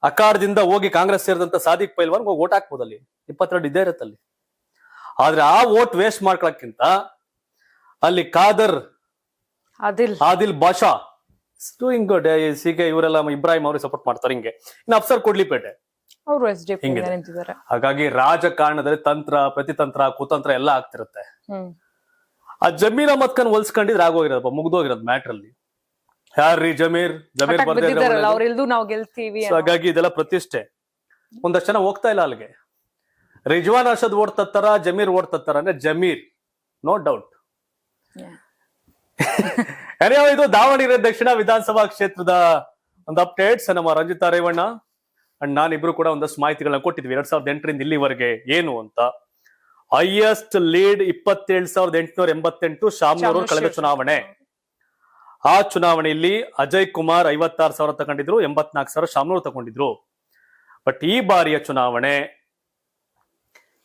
ಅಖಾಡದಿಂದ ಹೋಗಿ ಕಾಂಗ್ರೆಸ್ ಸೇರಿದಂತ ಸಾದಿಕ್ ಪೈಲ್ವಾನ್ ಹೋಗಿ ಓಟ್ ಹಾಕ್ಬೋದು ಅಲ್ಲಿ, 22 ಇದ್ದೇ ಇರತ್ತಲ್ಲಿ. ಆದ್ರೆ ಆ ಓಟ್ ವೇಸ್ಟ್ ಮಾಡ್ಕೊಳಕ್ಕಿಂತ ಅಲ್ಲಿ ಕಾದರ್ ಆದಿಲ್ ಬಾಷಾ ಡೂಯಿಂಗ್ ಗುಡ್, ಹೀಗೆ ಇವರೆಲ್ಲ ಇಬ್ರಾಹಿಂ ಅವ್ರಿಗೆ ಸಪೋರ್ಟ್ ಮಾಡ್ತಾರೆ. ಹಿಂಗೆ ಇನ್ನು ಅಫ್ಸರ್ ಕೊಡ್ಲಿಪೇಟೆ ಹಿಂಗೆ. ಹಾಗಾಗಿ ರಾಜಕಾರಣದಲ್ಲಿ ತಂತ್ರ, ಪ್ರತಿತಂತ್ರ, ಕುತಂತ್ರ ಎಲ್ಲ ಆಗ್ತಿರುತ್ತೆ. ಆ ಜಮೀರ್ ಅಹಮದ್ ಖಾನ್ ಹೋಲ್ಸ್ಕೊಂಡಿದ್ರೆ ಆಗೋಗಿರೋದು, ಮುಗ್ದೋಗಿರೋದು ಮ್ಯಾಟ್ರ್ ಅಲ್ಲಿ. ಯಾರ್ರೀ ಜಮೀರ್ ಹಾಗಾಗಿ ಇದೆಲ್ಲ ಪ್ರತಿಷ್ಠೆ. ಒಂದಷ್ಟು ಜನ ಹೋಗ್ತಾ ಇಲ್ಲ ಅಲ್ಲಿಗೆ. ರಿಜ್ವಾನ್ ಅರ್ಷದ್ ಓಡ್ತಾರ, ಜಮೀರ್ ಓಡ್ತಾರ ಅಂದ್ರೆ ಜಮೀರ್ ನೋ ಡೌಟ್. ಇದು ದಾವಣಗೆರೆ ದಕ್ಷಿಣ ವಿಧಾನಸಭಾ ಕ್ಷೇತ್ರದ ಒಂದು ಅಪ್ಡೇಟ್ಸ್. ನಮ್ಮ ರಂಜಿತಾ ರೇವಣ್ಣ ಅಂಡ್ ನಾನಿಬ್ರು ಕೂಡ ಒಂದಷ್ಟು ಮಾಹಿತಿಗಳನ್ನ ಕೊಟ್ಟಿದ್ವಿ 2008ರಿಂದ ಇಲ್ಲಿವರೆಗೆ ಏನು ಅಂತ. ಹೈಯೆಸ್ಟ್ ಲೀಡ್ 27,888 ಶಾಮನೂರು ಕಳೆದ ಚುನಾವಣೆ. ಆ ಚುನಾವಣೆಯಲ್ಲಿ ಅಜಯ್ ಕುಮಾರ್ 56,000 ತಗೊಂಡಿದ್ರು, 84,000 ಶಾಮನೂರು ತಗೊಂಡಿದ್ರು. ಬಟ್ ಈ ಬಾರಿಯ ಚುನಾವಣೆ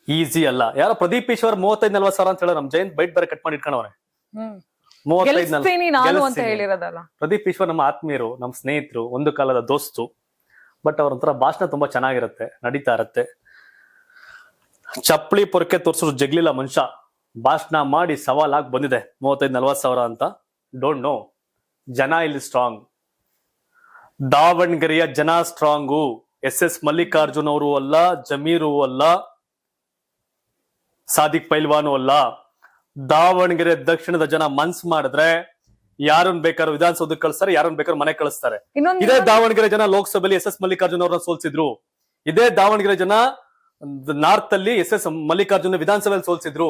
ಈಸಿ ಅಲ್ಲ. ಯಾರೋ ಪ್ರದೀಪ್ ಈಶ್ವರ್ 35-40 ಸಾವಿರ ಅಂತ ಹೇಳೋ, ನಮ್ ಜಯಂತ್ ಬೈಟ್ ಬೇರೆ ಕಟ್ ಮಾಡಿ ಇಟ್ಕೊಂಡವ್ರೆ. ಗೆಲ್ಲಿಸ್ತೀನಿ ನಾನು ಅಂತ ಹೇಳಿರೋದಲ್ಲ. ಪ್ರದೀಪ್ ಈಶ್ವರ್ ನಮ್ಮ ಆತ್ಮೀಯರು, ನಮ್ಮ ಸ್ನೇಹಿತರು, ಒಂದು ಕಾಲದ ದೋಸ್ತು. ಬಟ್ ಅವ್ರ ಒಂಥರ ಭಾಷಣ ತುಂಬಾ ಚೆನ್ನಾಗಿರುತ್ತೆ, ನಡೀತಾ ಇರತ್ತೆ. ಚಪ್ಪಲಿ ಪೊರಕೆ ತೋರ್ಸಿದ್ರು ಜಗ್ಲಿಲ್ಲ ಮನುಷ್ಯ. ಭಾಷಣ ಮಾಡಿ ಸವಾಲಾಗಿ ಬಂದಿದೆ 35-40 ಸಾವಿರ ಅಂತ. ಡೋಂಟ್ ನೋ, ಜನ ಇಲ್ಲಿ ಸ್ಟ್ರಾಂಗ್. ದಾವಣಗೆರೆಯ ಜನ ಸ್ಟ್ರಾಂಗು. SS ಮಲ್ಲಿಕಾರ್ಜುನ್ ಅವರು ಅಲ್ಲ, ಜಮೀರು ಅಲ್ಲ, ಸಾದಿಕ್ ಪೈಲ್ವಾನು ಅಲ್ಲ. ದಾವಣಗೆರೆ ದಕ್ಷಿಣದ ಜನ ಮನ್ಸ್ ಮಾಡಿದ್ರೆ ಯಾರನ್ನ ಬೇಕಾದ್ರೂ ವಿಧಾನಸೌಧಕ್ಕೆ ಕಳಿಸ್ತಾರೆ, ಯಾರನ್ನ ಬೇಕಾದ್ರೂ ಮನೆ ಕಳಿಸ್ತಾರೆ. ಇದೇ ದಾವಣಗೆರೆ ಜನ ಲೋಕಸಭೆಯಲ್ಲಿ SS ಮಲ್ಲಿಕಾರ್ಜುನ್ ಅವ್ರನ್ನ ಸೋಲ್ಸಿದ್ರು. ಇದೇ ದಾವಣಗೆರೆ ಜನ ನಾರ್ತ್ ಅಲ್ಲಿ SS ಮಲ್ಲಿಕಾರ್ಜುನ ವಿಧಾನಸಭೆಯಲ್ಲಿ ಸೋಲ್ಸಿದ್ರು.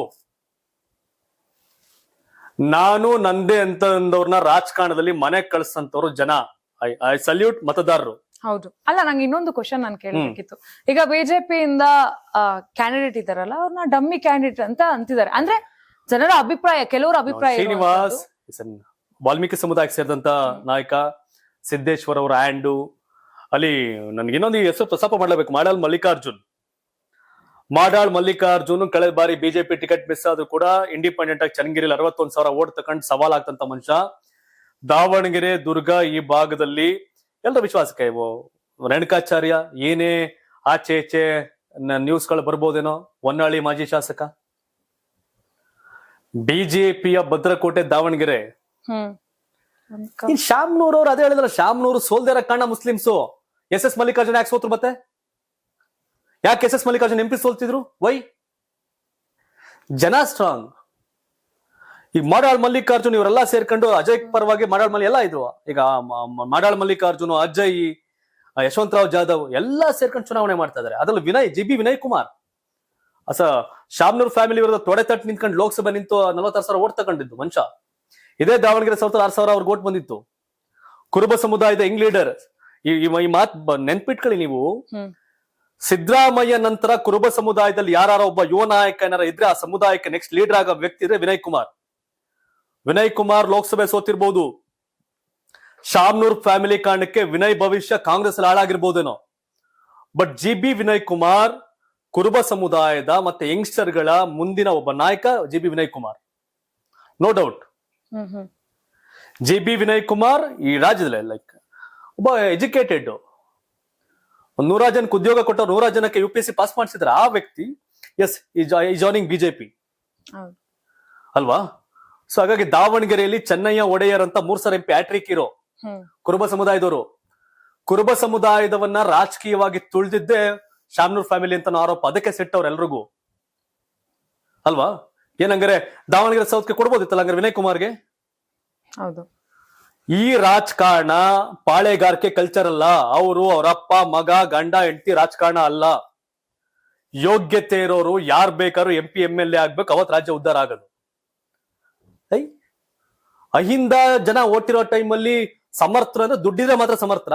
ನಾನು ನಂದೇ ಅಂತವ್ರನ್ನ ರಾಜಕಾರಣದಲ್ಲಿ ಮನೆ ಕಳಿಸಂತವ್ರು ಜನ. ಐ ಸಲ್ಯೂಟ್ ಮತದಾರರು. ಹೌದು. ಅಲ್ಲ, ನಂಗೆ ಇನ್ನೊಂದು ಕ್ವಶನ್ ನಾನು ಕೇಳಬೇಕಿತ್ತು. ಈಗ ಬಿಜೆಪಿಯಿಂದ ಕ್ಯಾಂಡಿಡೇಟ್ ಇದಾರಲ್ಲ, ಅವ್ರನ್ನ ಡಮ್ಮಿ ಕ್ಯಾಂಡಿಡೇಟ್ ಅಂತ ಅಂತಿದ್ದಾರೆ. ಅಂದ್ರೆ ಜನರ ಅಭಿಪ್ರಾಯ, ಕೆಲವರ ಅಭಿಪ್ರಾಯ. ಶ್ರೀನಿವಾಸ್ ವಾಲ್ಮೀಕಿ ಸಮುದಾಯಕ್ಕೆ ಸೇರಿದಂತ ನಾಯಕ, ಸಿದ್ದೇಶ್ವರ್ ಅವರ ಹ್ಯಾಂಡು ಅಲ್ಲಿ. ನನ್ಗೆ ಇನ್ನೊಂದು ಹೆಸರು ಪ್ರಸ್ತಾಪ ಮಾಡಲೇಬೇಕು. ಮಾಡಾಳ್ ಮಲ್ಲಿಕಾರ್ಜುನ್ ಕಳೆದ ಬಾರಿ ಬಿಜೆಪಿ ಟಿಕೆಟ್ ಮಿಸ್ ಆದ್ರೂ ಕೂಡ ಇಂಡಿಪೆಂಡೆಂಟ್ ಆಗಿ ಚನ್ನಗಿರಿಲಿ 61,000 ಓಟ್ ತಗೊಂಡು ಸವಾಲಾಗ್ತಂತ ಮನುಷ್ಯ. ದಾವಣಗೆರೆ, ದುರ್ಗ ಈ ಭಾಗದಲ್ಲಿ ಎಲ್ಲರ ವಿಶ್ವಾಸಕ್ಕೆ ರೇಣುಕಾಚಾರ್ಯ ಏನೇ ಆಚೆ ಈಚೆ ನ್ಯೂಸ್ಗಳು ಬರ್ಬೋದೇನೋ, ಹೊನ್ನಾಳಿ ಮಾಜಿ ಶಾಸಕ. ಬಿಜೆಪಿಯ ಭದ್ರಕೋಟೆ ದಾವಣಗೆರೆ. ಶಾಮ್ನೂರ್ ಅವ್ರು ಅದೇ ಹೇಳಿದ್ರ, ಶಾಮ್ನೂರು ಸೋಲ್ದಿರ ಕಾರಣ ಮುಸ್ಲಿಮ್ಸು. SS ಮಲ್ಲಿಕಾರ್ಜುನ್ ಯಾಕೆ ಸೋತ್ರು? ಮತ್ತೆ ಯಾಕೆ SS ಮಲ್ಲಿಕಾರ್ಜುನ್ MP ಸೋಲ್ತಿದ್ರು? ವೈ? ಜನ ಸ್ಟ್ರಾಂಗ್. ಈಗ ಮಾಡಾಳ್ ಮಲ್ಲಿಕಾರ್ಜುನ್ ಇವರೆಲ್ಲ ಸೇರ್ಕೊಂಡು ಅಜಯ್ ಪರವಾಗಿ ಮಾಡಾಳ್ ಮಲ್ಲಿ ಎಲ್ಲ ಇದ್ರು. ಈಗ ಮಾಡಾಳ್ ಮಲ್ಲಿಕಾರ್ಜುನ್, ಅಜಯ್, ಯಶವಂತರಾವ್ ಜಾಧವ್ ಎಲ್ಲ ಸೇರ್ಕೊಂಡು ಚುನಾವಣೆ ಮಾಡ್ತಾ ಇದಾರೆ. ಅದ್ರಲ್ಲಿ GB ವಿನಯ್ ಕುಮಾರ್ ಶಾಮ್ನೂರ್ ಫ್ಯಾಮಿಲಿ ವಿರುದ್ಧ ತೊಡೆ ತಟ್ಟು ನಿಂತ್ಕೊಂಡು ಲೋಕಸಭೆ ನಿಂತು 46,000 ಓಟ್ ತಗೊಂಡಿದ್ದು ಮನುಷ್ಯ. ಇದೇ ದಾವಣಗೆರೆ 6,000 ಅವ್ರಿಗೆ ಓಟ್ ಬಂದಿತ್ತು. ಕುರುಬ ಸಮುದಾಯದ ಯಂಗ್ ಲೀಡರ್. ಈ ಮಾತ್ ನೆನ್ಪಿಟ್ಕೊಳ್ಳಿ ನೀವು. ಸಿದ್ದರಾಮಯ್ಯ ನಂತರ ಕುರುಬ ಸಮುದಾಯದಲ್ಲಿ ಯಾರ ಒಬ್ಬ ಯುವ ನಾಯಕ ಏನಾರ ಇದ್ರೆ ಆ ಸಮುದಾಯಕ್ಕೆ ನೆಕ್ಸ್ಟ್ ಲೀಡರ್ ಆಗೋ ವ್ಯಕ್ತಿ ಇದ್ರೆ ವಿನಯ್ ಕುಮಾರ್ ಲೋಕಸಭೆ ಸೋತಿರ್ಬೋದು. ಶಾಮ್ನೂರ್ ಫ್ಯಾಮಿಲಿ ಕಾರಣಕ್ಕೆ ವಿನಯ್ ಭವಿಷ್ಯ ಕಾಂಗ್ರೆಸ್ ಹಾಳಾಗಿರ್ಬೋದೇನೋ. ಬಟ್ GB ವಿನಯ್ ಕುಮಾರ್ ಕುರುಬ ಸಮುದಾಯದ ಮತ್ತೆ ಯಂಗ್ಸ್ಟರ್ ಗಳ ಮುಂದಿನ ಒಬ್ಬ ನಾಯಕ GB Vinay Kumar, no doubt. GB Vinay Kumar ಈ ರಾಜ್ಯದಲ್ಲಿ ಲೈಕ್ ಒಬ್ಬ ಎಜುಕೇಟೆಡ್, 100 ಜನಕ್ಕೆ ಉದ್ಯೋಗ ಕೊಟ್ಟ, 100 ಜನಕ್ಕೆ UPSC ಪಾಸ್ ಮಾಡಿಸಿದ್ರೆ ಆ ವ್ಯಕ್ತಿ ಎಸ್ ಈ ಜಾಯ್ನಿಂಗ್ ಬಿಜೆಪಿ ಅಲ್ವಾ? ಸೊ ಹಾಗಾಗಿ ದಾವಣಗೆರೆಯಲ್ಲಿ ಚೆನ್ನಯ್ಯ ಒಡೆಯರ್ ಅಂತ 3 ಸಲ MP ಹ್ಯಾಟ್ರಿಕ್ ಇರೋ ಕುರುಬ ಸಮುದಾಯದವರು. ಕುರುಬ ಸಮುದಾಯದವನ್ನ ರಾಜಕೀಯವಾಗಿ ತುಳಿದಿದ್ದೆ ಶಾಮ್ನೂರ್ ಫ್ಯಾಮಿಲಿ ಅಂತ ಆರೋಪ. ಅದಕ್ಕೆ ಸಿಟ್ಟವ್ರು ಎಲ್ರಿಗೂ ಅಲ್ವಾ? ಏನಂಗಾರೆ ದಾವಣಗೆರೆ ಸೌತ್ಗೆ ಕೊಡ್ಬೋದಿತ್ತಲ್ಲ ಹಂಗಾರೆ ವಿನಯ್ ಕುಮಾರ್ಗೆ. ಹೌದು. ಈ ರಾಜಕಾರಣ ಪಾಳೆಗಾರಿಕೆ ಕಲ್ಚರ್ ಅಲ್ಲ. ಅವ್ರ ಅಪ್ಪ ಮಗ ಗಂಡ ಹೆಂಡತಿ ರಾಜಕಾರಣ ಅಲ್ಲ. ಯೋಗ್ಯತೆ ಇರೋರು ಯಾರು ಬೇಕಾದ್ರೂ MP MLA ಆಗ್ಬೇಕು, ಅವತ್ ರಾಜ್ಯ ಉದ್ಧಾರ ಆಗೋದು. ಅಹಿಂದ ಜನ ಓಟಿರೋ ಟೈಮಲ್ಲಿ ಸಮರ್ಥರು ಅಂದ್ರೆ ದುಡ್ಡಿದ್ರೆ ಮಾತ್ರ ಸಮರ್ಥ.